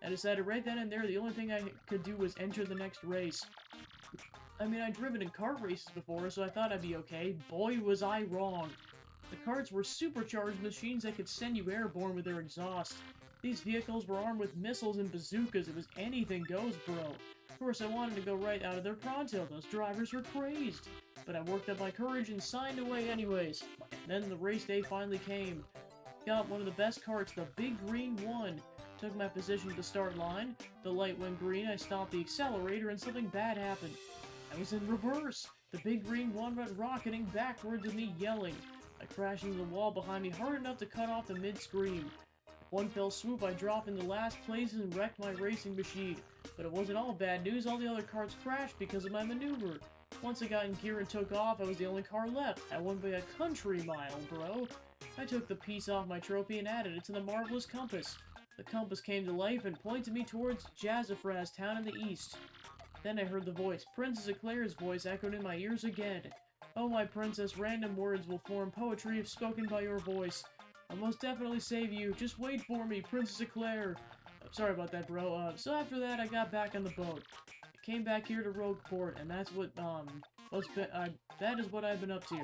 I decided right then and there the only thing I could do was enter the next race. I mean, I'd driven in kart races before, so I thought I'd be okay. Boy, was I wrong. The karts were supercharged machines that could send you airborne with their exhaust. These vehicles were armed with missiles and bazookas. It was anything goes, bro. Of course, I wanted to go right out of there pronto. Those drivers were crazed. But I worked up my courage and signed away anyways. And then the race day finally came. Got one of the best karts, the Big Green one. Took my position at the start line. The light went green, I stopped the accelerator, and something bad happened. I was in reverse. The Big Green one went rocketing backwards with me yelling. I crashed into the wall behind me hard enough to cut off the mid-scream. One fell swoop, I dropped into last place and wrecked my racing machine. But it wasn't all bad news, all the other cars crashed because of my maneuver. Once I got in gear and took off, I was the only car left. I won by a country mile, bro. I took the piece off my trophy and added it to the marvelous compass. The compass came to life and pointed me towards Jazzafraz town in the east. Then I heard the voice. Princess Eclair's voice echoed in my ears again. Oh, my princess, random words will form poetry if spoken by your voice. I'll most definitely save you. Just wait for me, Princess Eclair. Sorry about that, bro. So after that, I got back on the boat. I came back here to Rogueport, and that's what, that is what I've been up to.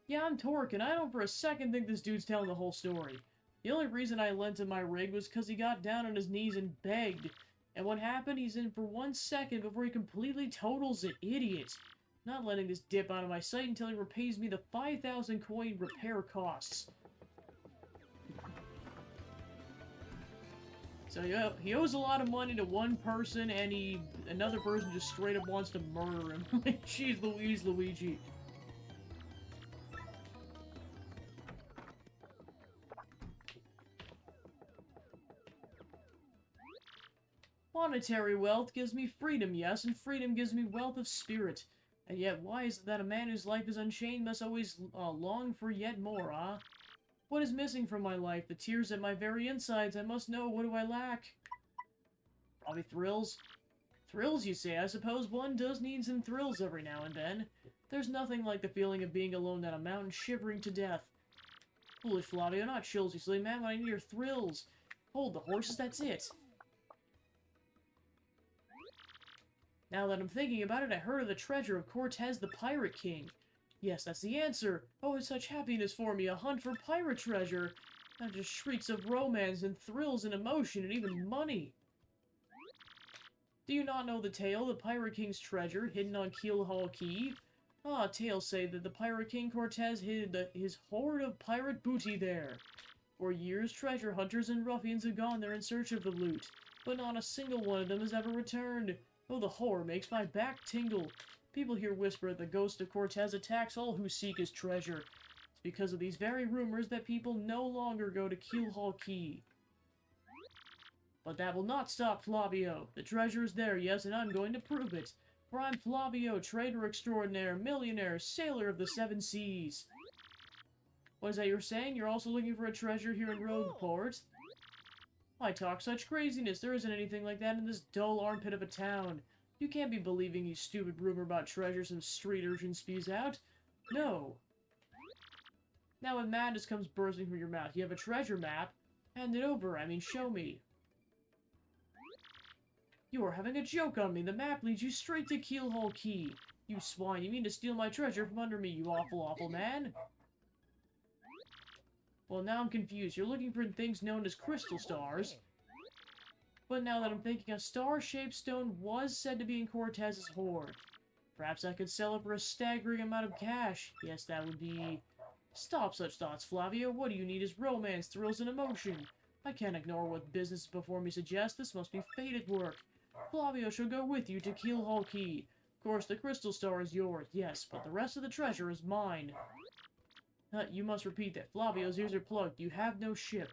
Yeah, I'm Torque, and I don't for a second think this dude's telling the whole story. The only reason I lent him my rig was because he got down on his knees and begged. And what happened? He's in for 1 second before he completely totals it. Idiot. Not letting this dip out of my sight until he repays me the 5,000 coin repair costs. So he owes a lot of money to one person, and another person just straight up wants to murder him. Like, jeez Louise, Luigi. Monetary wealth gives me freedom, yes, and freedom gives me wealth of spirit. And yet, why is it that a man whose life is unchained must always long for yet more, ah? What is missing from my life? The tears at my very insides. I must know, what do I lack? Probably thrills. Thrills, you say? I suppose one does need some thrills every now and then. There's nothing like the feeling of being alone on a mountain shivering to death. Foolish Flavio, not chills, you silly man, but I need your thrills. Hold the horses, that's it. Now that I'm thinking about it, I heard of the treasure of Cortez the Pirate King. Yes, that's the answer. Oh, it's such happiness for me, a hunt for pirate treasure. Not just shrieks of romance and thrills and emotion and even money. Do you not know the tale, the Pirate King's treasure, hidden on Keelhaul Key? Ah, tales say that the Pirate King Cortez hid his hoard of pirate booty there. For years, treasure hunters and ruffians have gone there in search of the loot, but not a single one of them has ever returned. Oh, the horror makes my back tingle. People here whisper that the ghost of Cortez attacks all who seek his treasure. It's because of these very rumors that people no longer go to Keelhaul Key. But that will not stop Flavio. The treasure is there, yes, and I'm going to prove it. For I'm Flavio, trader extraordinaire, millionaire, sailor of the seven seas. What is that you're saying? You're also looking for a treasure here in Rogueport? Why talk such craziness? There isn't anything like that in this dull armpit of a town. You can't be believing you stupid rumor about treasure some street urchin spews out. No. Now when madness comes bursting from your mouth, you have a treasure map? Hand it over, I mean show me. You are having a joke on me. The map leads you straight to Keelhaul Key. You swine, you mean to steal my treasure from under me, you awful, awful man? Well, now I'm confused. You're looking for things known as crystal stars. But now that I'm thinking, a star-shaped stone was said to be in Cortez's hoard. Perhaps I could sell it for a staggering amount of cash. Yes, that would be... Stop such thoughts, Flavio. What you need is romance, thrills, and emotion. I can't ignore what business before me suggests. This must be fate at work. Flavio shall go with you to Keelhaul Key. Of course, the crystal star is yours, yes, but the rest of the treasure is mine. You must repeat that. Flavio's ears are plugged. You have no ship.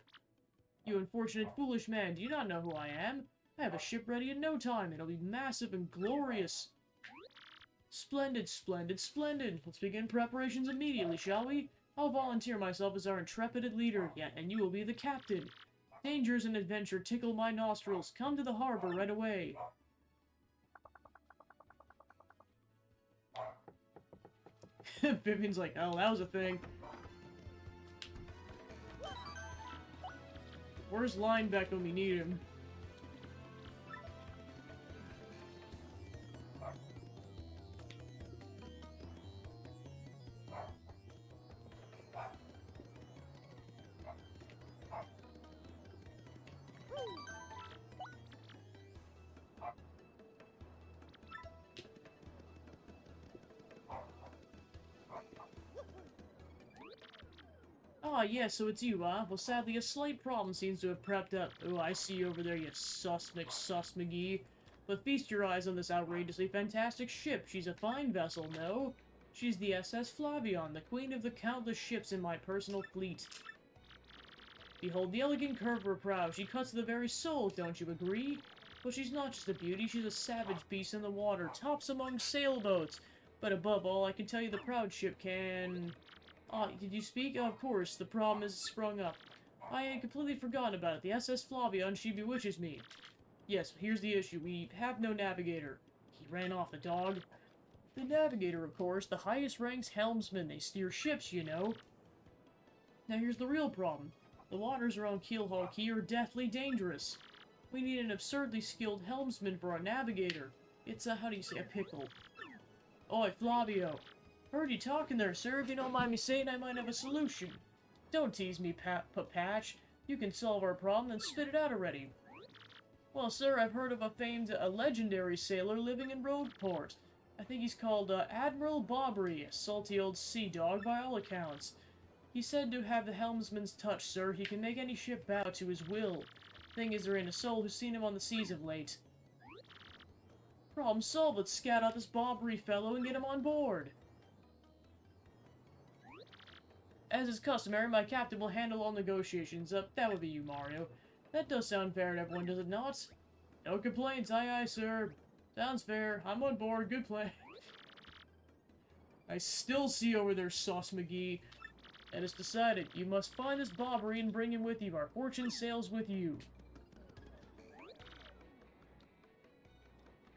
You unfortunate, foolish man. Do you not know who I am? I have a ship ready in no time. It'll be massive and glorious. Splendid, splendid, splendid. Let's begin preparations immediately, shall we? I'll volunteer myself as our intrepid leader, and you will be the captain. Dangers and adventure tickle my nostrils. Come to the harbor right away. Vivian's like, oh, that was a thing. Where's Linebeck when we need him? Ah, yes, so it's you, huh? Well, sadly, a slight problem seems to have prepped up. Oh, I see you over there, you sus McGee. But feast your eyes on this outrageously fantastic ship. She's a fine vessel, no? She's the SS Flavion, the queen of the countless ships in my personal fleet. Behold the elegant curve of her prow. She cuts to the very soul, don't you agree? But she's not just a beauty, she's a savage beast in the water, tops among sailboats. But above all, I can tell you the proud ship can... Ah, did you speak? Oh, of course, the problem has sprung up. I had completely forgotten about it. The SS Flavion, she bewitches me. Yes, here's the issue. We have no navigator. He ran off, the dog. The navigator, of course, the highest ranks helmsman. They steer ships, you know. Now here's the real problem. The waters around Keelhaul Key are deathly dangerous. We need an absurdly skilled helmsman for our navigator. It's a, how do you say, a pickle. Oi, Flavio. Heard you talking there, sir. If you don't mind me saying, I might have a solution. Don't tease me, Patch. You can solve our problem, then spit it out already. Well, sir, I've heard of a legendary sailor living in Rogueport. I think he's called Admiral Bobbery, a salty old sea dog by all accounts. He's said to have the helmsman's touch, sir. He can make any ship bow to his will. Thing is, there ain't a soul who's seen him on the seas of late. Problem solved. Let's scout out this Bobbery fellow and get him on board. As is customary, my captain will handle all negotiations. That would be you, Mario. That does sound fair to everyone, does it not? No complaints, aye aye, sir. Sounds fair. I'm on board. Good plan. I still see over there, Sauce McGee. And it's decided. You must find this Bobbery and bring him with you. Our fortune sails with you.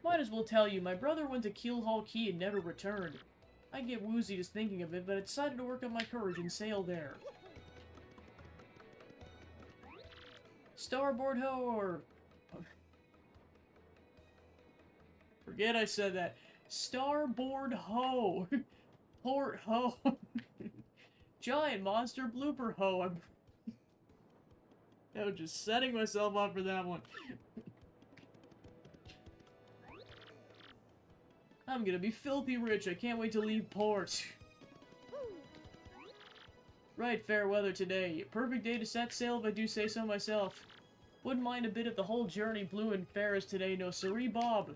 Might as well tell you, my brother went to Keelhaul Key and never returned. I get woozy just thinking of it, but I decided to work up my courage and sail there. Starboard ho, or... Forget I said that. Starboard ho! Port ho! Giant monster blooper ho! I'm just setting myself up for that one. I'm gonna be filthy rich. I can't wait to leave port. Right, fair weather today. Perfect day to set sail if I do say so myself. Wouldn't mind a bit if the whole journey blew and fair as today, no siree, Bob.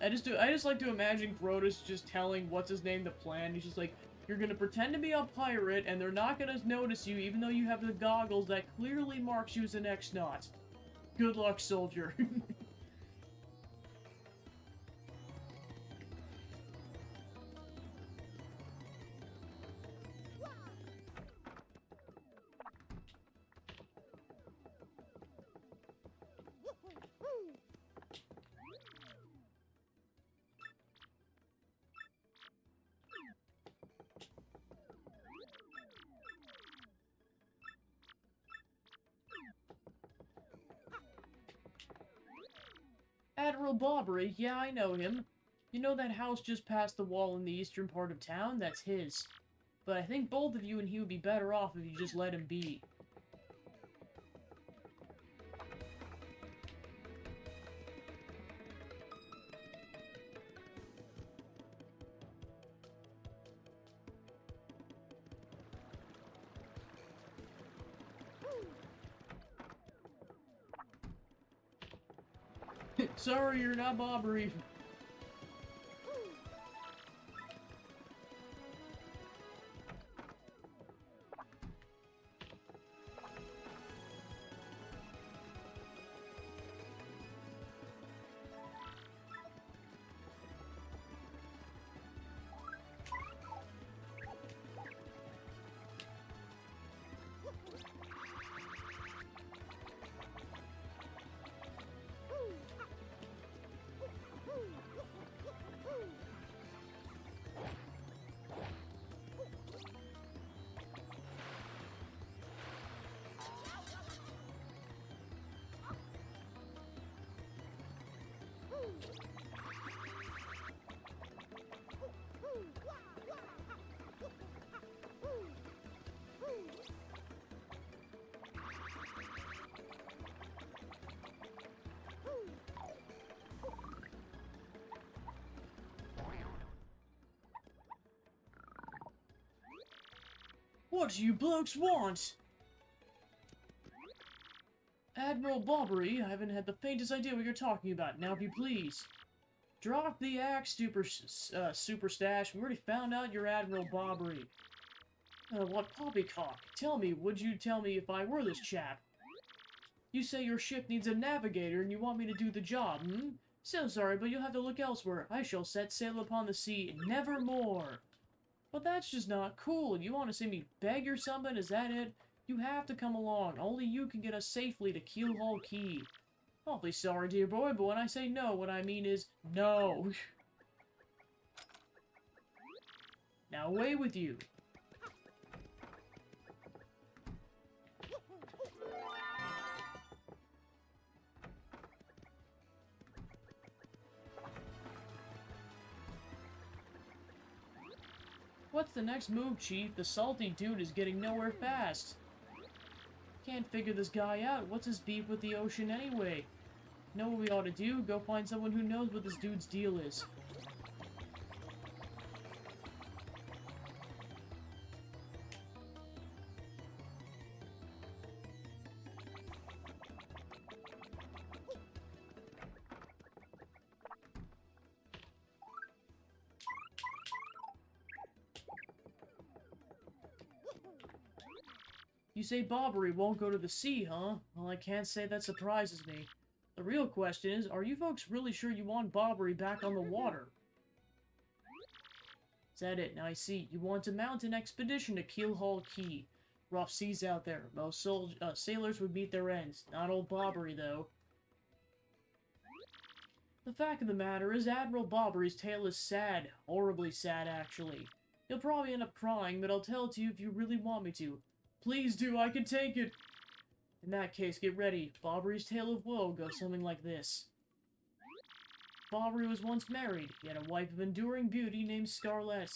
I just like to imagine Grotus just telling what's his name the plan. He's just like, you're gonna pretend to be a pirate, and they're not gonna notice you, even though you have the goggles that clearly marks you as an X-Naut. Good luck, soldier. Admiral Bobbery, yeah, I know him. You know that house just past the wall in the eastern part of town? That's his. But I think both of you and he would be better off if you just let him be. Sorry, you're not Bobbery. What do you blokes want? Admiral Bobbery, I haven't had the faintest idea what you're talking about. Now, if you please. Drop the axe, super stash. We already found out you're Admiral Bobbery. What poppycock? Tell me, would you tell me if I were this chap? You say your ship needs a navigator and you want me to do the job, hmm? So sorry, but you'll have to look elsewhere. I shall set sail upon the sea, nevermore. But that's just not cool. You want to see me beg or something? Is that it? You have to come along. Only you can get us safely to Keelhaul Key. Awfully sorry, dear boy, but when I say no, what I mean is no. Now away with you. What's the next move, Chief? The salty dude is getting nowhere fast. Can't figure this guy out. What's his beef with the ocean anyway? Know what we ought to do? Go find someone who knows what this dude's deal is. You say Bobbery won't go to the sea, huh? Well, I can't say that surprises me. The real question is, are you folks really sure you want Bobbery back on the water? Is that it? Now I see. You want to mount an expedition to Keelhaul Key. Rough seas out there. Most sailors would meet their ends. Not old Bobbery, though. The fact of the matter is, Admiral Bobbery's tale is sad. Horribly sad, actually. You'll probably end up crying, but I'll tell it to you if you really want me to. Please do, I can take it! In that case, get ready. Bobbery's tale of woe goes something like this. Bobbery was once married. He had a wife of enduring beauty named Scarlett.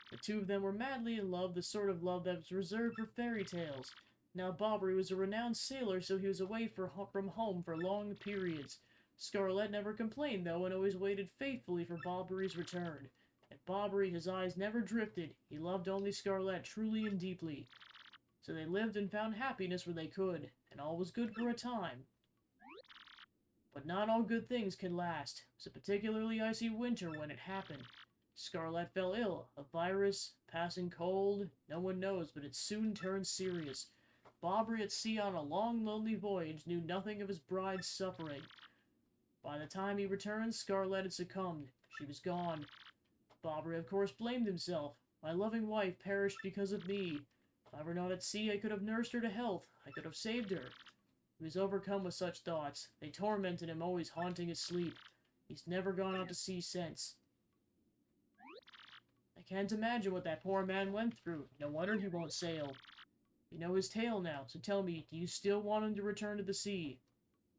The two of them were madly in love, the sort of love that was reserved for fairy tales. Now Bobbery was a renowned sailor, so he was away from home for long periods. Scarlett never complained, though, and always waited faithfully for Bobbery's return. And Bobbery, his eyes never drifted. He loved only Scarlett truly and deeply. So they lived and found happiness where they could, and all was good for a time. But not all good things can last. It was a particularly icy winter when it happened. Scarlet fell ill. A virus, passing cold, no one knows, but it soon turned serious. Bobbery at sea on a long, lonely voyage knew nothing of his bride's suffering. By the time he returned, Scarlet had succumbed. She was gone. Bobbery, of course, blamed himself. My loving wife perished because of me. If I were not at sea, I could have nursed her to health. I could have saved her. He was overcome with such thoughts. They tormented him, always haunting his sleep. He's never gone out to sea since. I can't imagine what that poor man went through. No wonder he won't sail. You know his tale now, so tell me, do you still want him to return to the sea?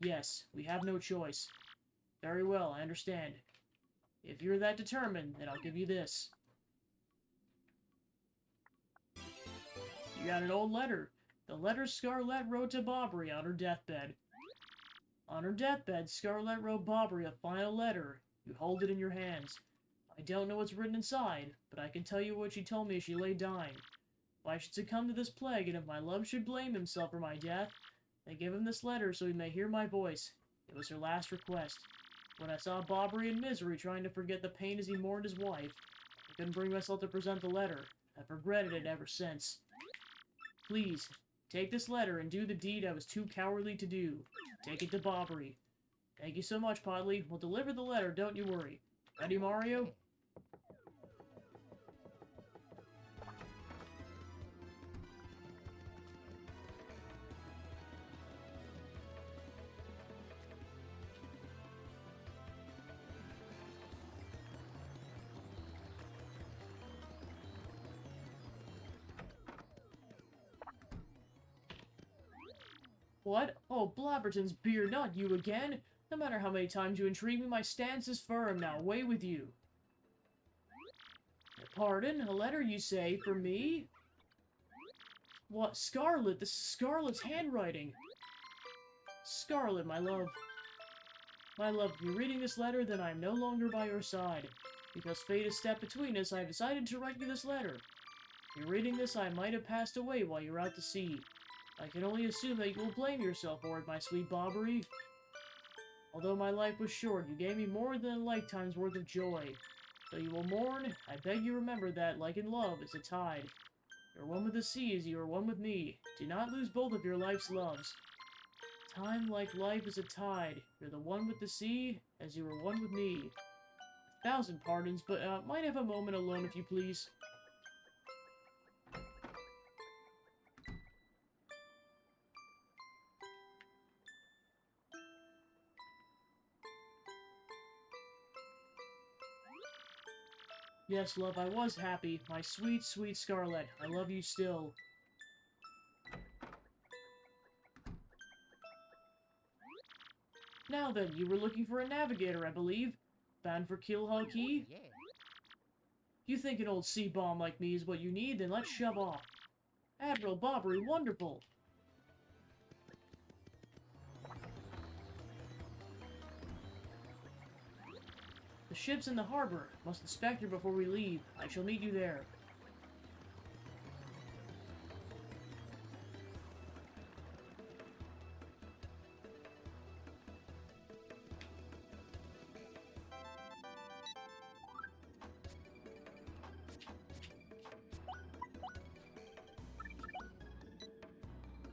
Yes, we have no choice. Very well, I understand. If you're that determined, then I'll give you this. You got an old letter. The letter Scarlet wrote to Bobbery on her deathbed. On her deathbed, Scarlet wrote Bobbery a final letter. You hold it in your hands. I don't know what's written inside, but I can tell you what she told me as she lay dying. If I should succumb to this plague, and if my love should blame himself for my death, then give him this letter so he may hear my voice. It was her last request. When I saw Bobbery in misery trying to forget the pain as he mourned his wife, I couldn't bring myself to present the letter. I've regretted it ever since. Please, take this letter and do the deed I was too cowardly to do. Take it to Bobbery. Thank you so much, Podley. We'll deliver the letter, don't you worry. Ready, Mario? What? Oh, Blabberton's beer, not you again! No matter how many times you intrigue me, my stance is firm. Now, away with you. Pardon? A letter, you say, for me? What? Scarlet? This is Scarlet's handwriting. Scarlet, my love. My love, if you're reading this letter, then I am no longer by your side. Because fate has stepped between us, I have decided to write you this letter. If you're reading this, I might have passed away while you were out to sea. I can only assume that you will blame yourself for it, my sweet Bobbery. Although my life was short, you gave me more than a lifetime's worth of joy. Though you will mourn, I beg you remember that, like in love, is a tide. You're one with the sea as you are one with me. Do not lose both of your life's loves. Time, like life, is a tide. You're the one with the sea, as you are one with me. 1,000 pardons, but, might I have a moment alone, if you please? Yes, love, I was happy. My sweet, sweet Scarlet. I love you still. Now then, you were looking for a navigator, I believe. Bound for Keelhaul Key? Yeah. You think an old sea bomb like me is what you need? Then let's shove off. Admiral Bobbery, wonderful! The ship's in the harbor. Must inspect her before we leave. I shall meet you there.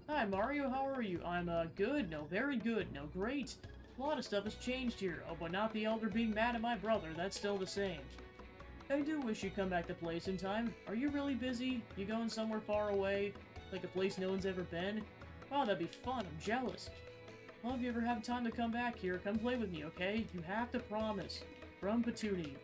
Hi, Mario, how are you? I'm, good. No, very good. No, great. A lot of stuff has changed here. Oh, but not the Elder being mad at my brother. That's still the same. I do wish you'd come back to Place in time. Are you really busy? You going somewhere far away? Like a place no one's ever been? Wow, that'd be fun. I'm jealous. Well, if you ever have time to come back here, come play with me, okay? You have to promise. From Petuni.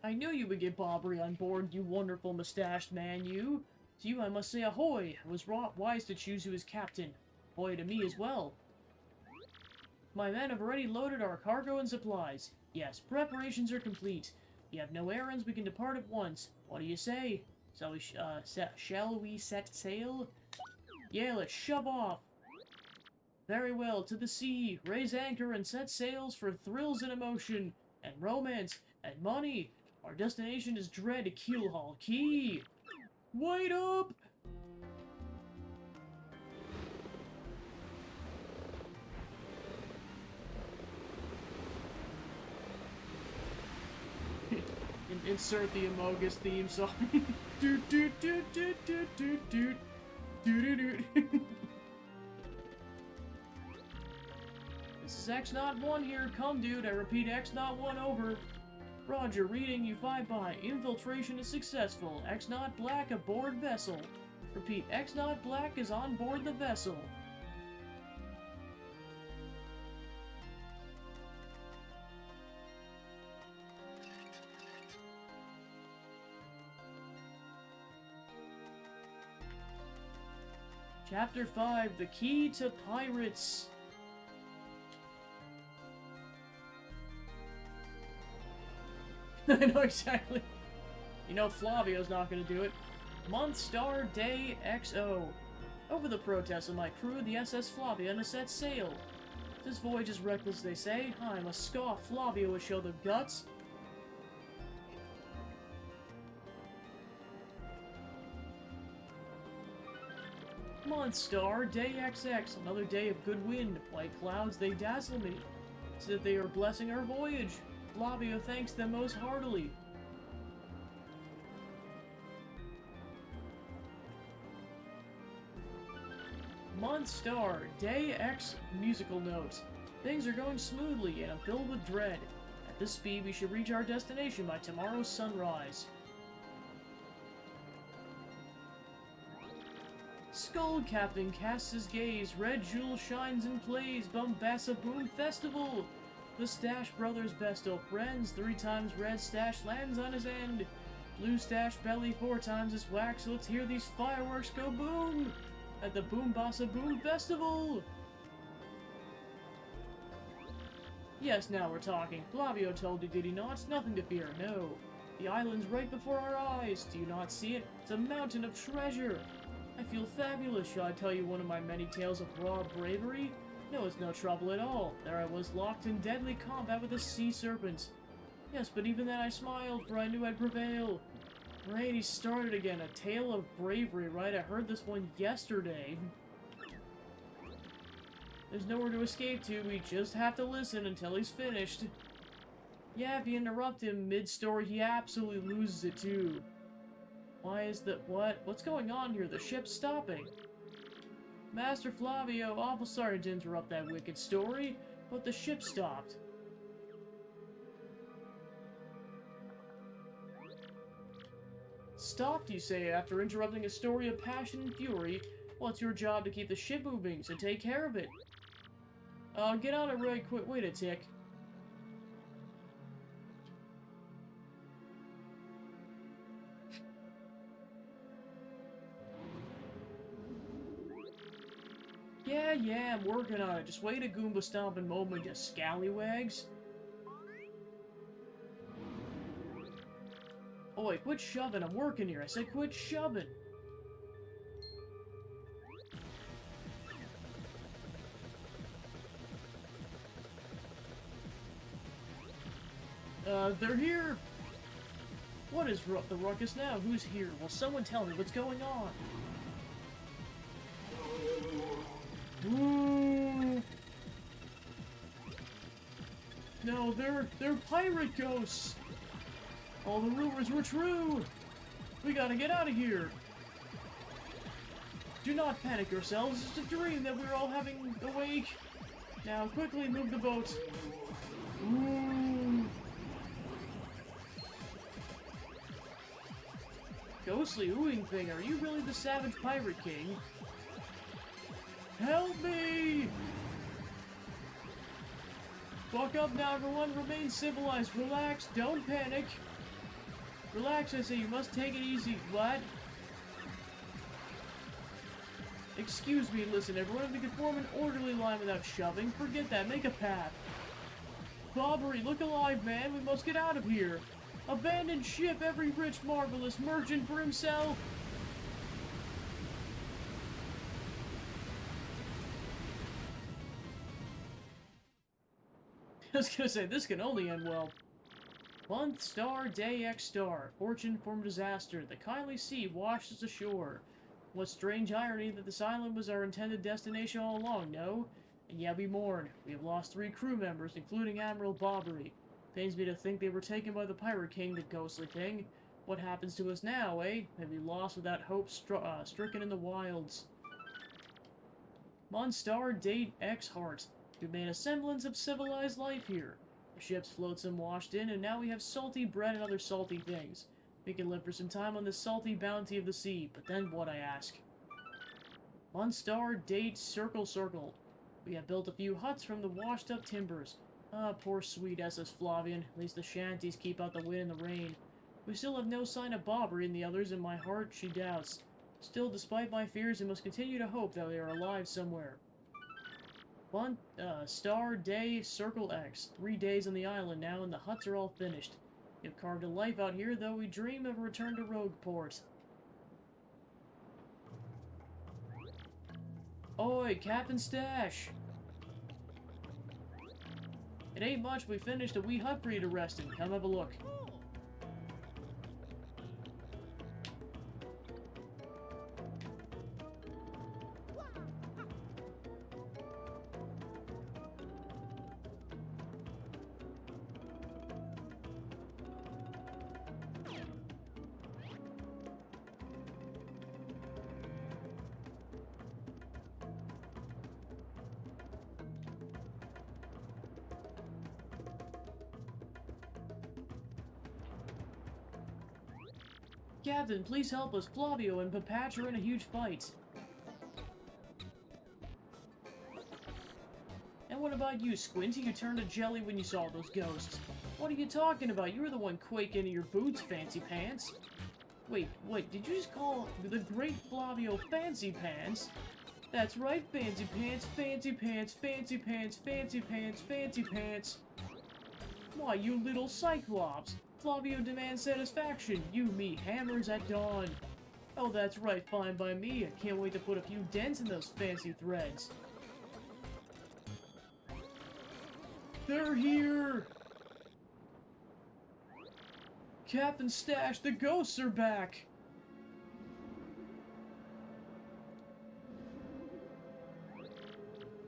I knew you would get Bobbery on board, you wonderful mustached man, you. To you I must say ahoy! It was wise to choose you as captain. Ahoy to me as well. My men have already loaded our cargo and supplies. Yes, preparations are complete. You have no errands, we can depart at once. What do you say? Shall we set sail? Yeah, let's shove off. Very well, to the sea. Raise anchor and set sails for thrills and emotion, and romance, and money. Our destination is Dread Keelhaul Key. Wait up! Insert the Amogus theme song. Doot doot doot doot doot doot doot doot doot. This is X-01 here. Come, dude. I repeat, X-01 over. Roger, reading you 5-by. Infiltration is successful. X-0 Black aboard vessel. Repeat, X-0 Black is on board the vessel. Chapter 5, The Key to Pirates. I know exactly. You know Flavio's not gonna do it. Month, star, day, XO. Over the protests of my crew, the SS Flavia has set sail. This voyage is reckless, they say. I must scoff. Flavio will show the guts. Month, star, day, XX. Another day of good wind. White clouds, they dazzle me. As if they are blessing our voyage. Flavio thanks them most heartily. Month, star, day, X, musical notes. Things are going smoothly and I'm filled with dread. At this speed, we should reach our destination by tomorrow's sunrise. Skull Captain casts his gaze. Red Jewel shines and plays. Bombassa Boom Festival. The Stash Brothers best of friends. 3 times red stash lands on his end. Blue stash belly 4 times his wax. Let's hear these fireworks go boom at the Boombassa Boom Festival. Yes, now we're talking. Flavio told you, did he not? Nothing to fear, no. The island's right before our eyes. Do you not see it? It's a mountain of treasure. I feel fabulous. Shall I tell you one of my many tales of raw bravery? No, it's no trouble at all. There I was, locked in deadly combat with a sea serpent. Yes, but even then I smiled, for I knew I'd prevail. Right, he started again. A tale of bravery, right? I heard this one yesterday. There's nowhere to escape to. We just have to listen until he's finished. Yeah, if you interrupt him mid-story, he absolutely loses it too. Why is that? What? What's going on here? The ship's stopping. Master Flavio, awful sorry to interrupt that wicked story, but the ship stopped. Stopped, you say, after interrupting a story of passion and fury? Well, it's your job to keep the ship moving, so take care of it. Get on it right quick. Wait a tick. Yeah, I'm working on it. Just wait a Goomba stomping moment, you scallywags. Oi, quit shoving. I'm working here. I said quit shoving. They're here. What is the ruckus now? Who's here? Will someone tell me what's going on? Ooh. No, they're pirate ghosts. All the rumors were true. We gotta get out of here. Do not panic yourselves. It's a dream that we're all having awake. Now, quickly move the boat. Ooh. Ghostly oohing thing, are you really the Savage Pirate King? Help me! Buck up now, everyone. Remain civilized. Relax. Don't panic. Relax, I say. You must take it easy. What? Excuse me, listen, everyone, if we could form an orderly line without shoving, forget that, make a path. Bobbery, look alive, man, we must get out of here. Abandoned ship, every rich, marvelous merchant for himself. I was gonna say, this can only end well. Month, star, day, X star. Fortune from disaster. The kindly sea washed us ashore. What strange irony that this island was our intended destination all along, no? And yet we mourn. We have lost 3 crew members, including Admiral Bobbery. Pains me to think they were taken by the Pirate King, the ghostly thing. What happens to us now, eh? Have we lost without hope stricken in the wilds? Month, star, date, X heart. We've made a semblance of civilized life here. The ship's flotsam washed in, and now we have salty bread and other salty things. We can live for some time on the salty bounty of the sea, but then what, I ask? Month, star, date, circle, circle. We have built a few huts from the washed-up timbers. Ah, poor sweet SS Flavian. At least the shanties keep out the wind and the rain. We still have no sign of Bobbery and the others, in my heart she doubts. Still, despite my fears, I must continue to hope that they are alive somewhere. Month, star, day, circle X. 3 days on the island now, and the huts are all finished. We have carved a life out here, though we dream of a return to Rogueport. Oi, Captain Stash! It ain't much, we finished a wee hut for you to rest in. Come have a look. Captain, please help us. Flavio and Papatch are in a huge fight. And what about you, Squinty? You turned to jelly when you saw those ghosts. What are you talking about? You were the one quaking in your boots, Fancy Pants. Wait, did you just call the great Flavio Fancy Pants? That's right, Fancy Pants, Fancy Pants, Fancy Pants, Fancy Pants, Fancy Pants. Why, you little Cyclops! Flavio demands satisfaction. You meet hammers at dawn. Oh, that's right, fine by me. I can't wait to put a few dents in those fancy threads. They're here! Captain Stash, the ghosts are back!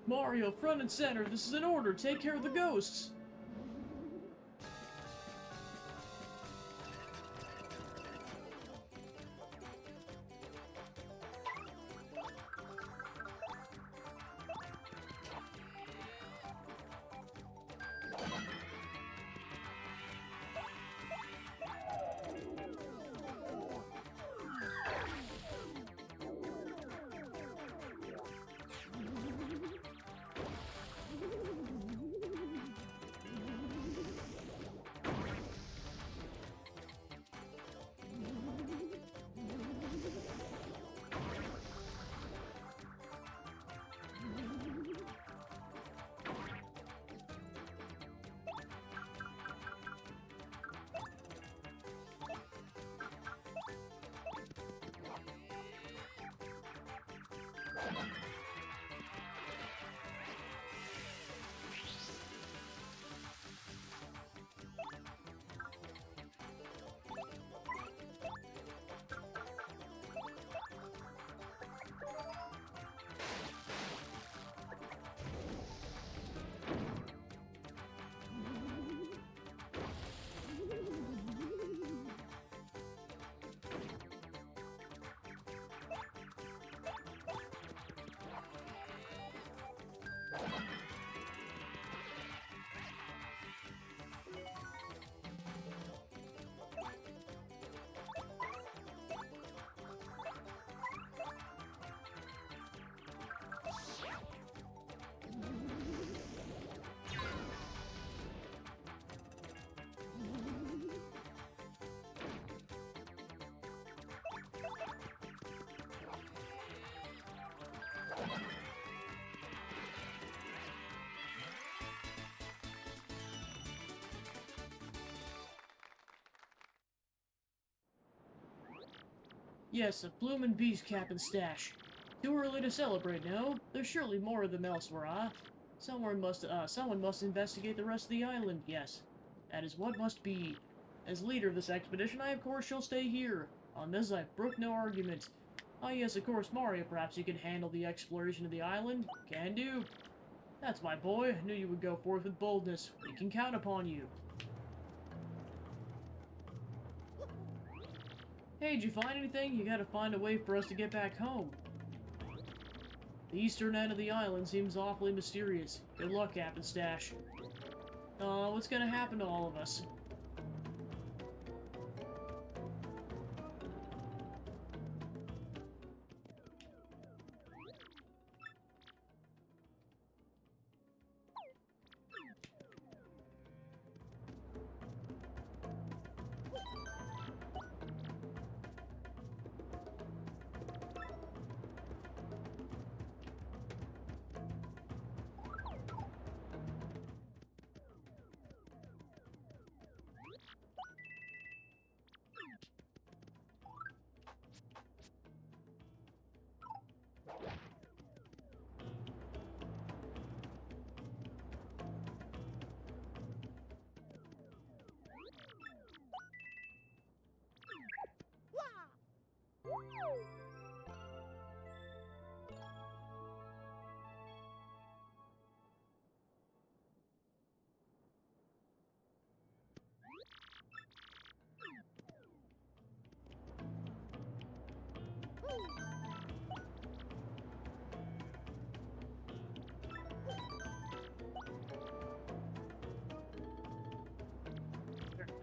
Mario, front and center, this is an order. Take care of the ghosts! Yes, a bloomin' beast cap and stash. Too early to celebrate, no? There's surely more of them elsewhere, huh? Someone must investigate the rest of the island, yes. That is what must be. As leader of this expedition, I of course shall stay here. On this I brook no argument. Ah yes, of course, Mario, perhaps you can handle the exploration of the island? Can do. That's my boy. I knew you would go forth with boldness. We can count upon you. Hey, did you find anything? You gotta find a way for us to get back home. The eastern end of the island seems awfully mysterious. Good luck, Captain Stash. What's gonna happen to all of us?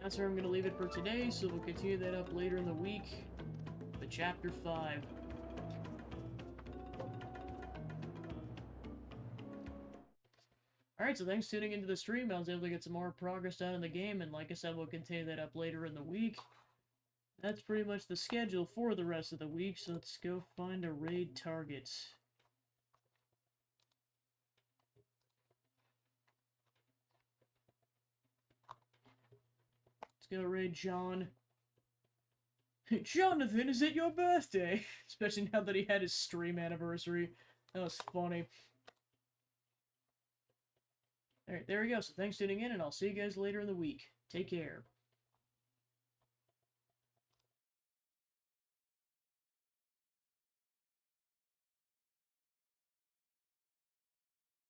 That's where I'm going to leave it for today, so we'll continue that up later in the week. But Chapter 5. Alright, so thanks for tuning into the stream. I was able to get some more progress done in the game, and like I said, we'll continue that up later in the week. That's pretty much the schedule for the rest of the week, so let's go find a raid target. Let's go raid John. Jonathan, is it your birthday? Especially now that he had his stream anniversary. That was funny. Alright, there we go. So thanks for tuning in, and I'll see you guys later in the week. Take care.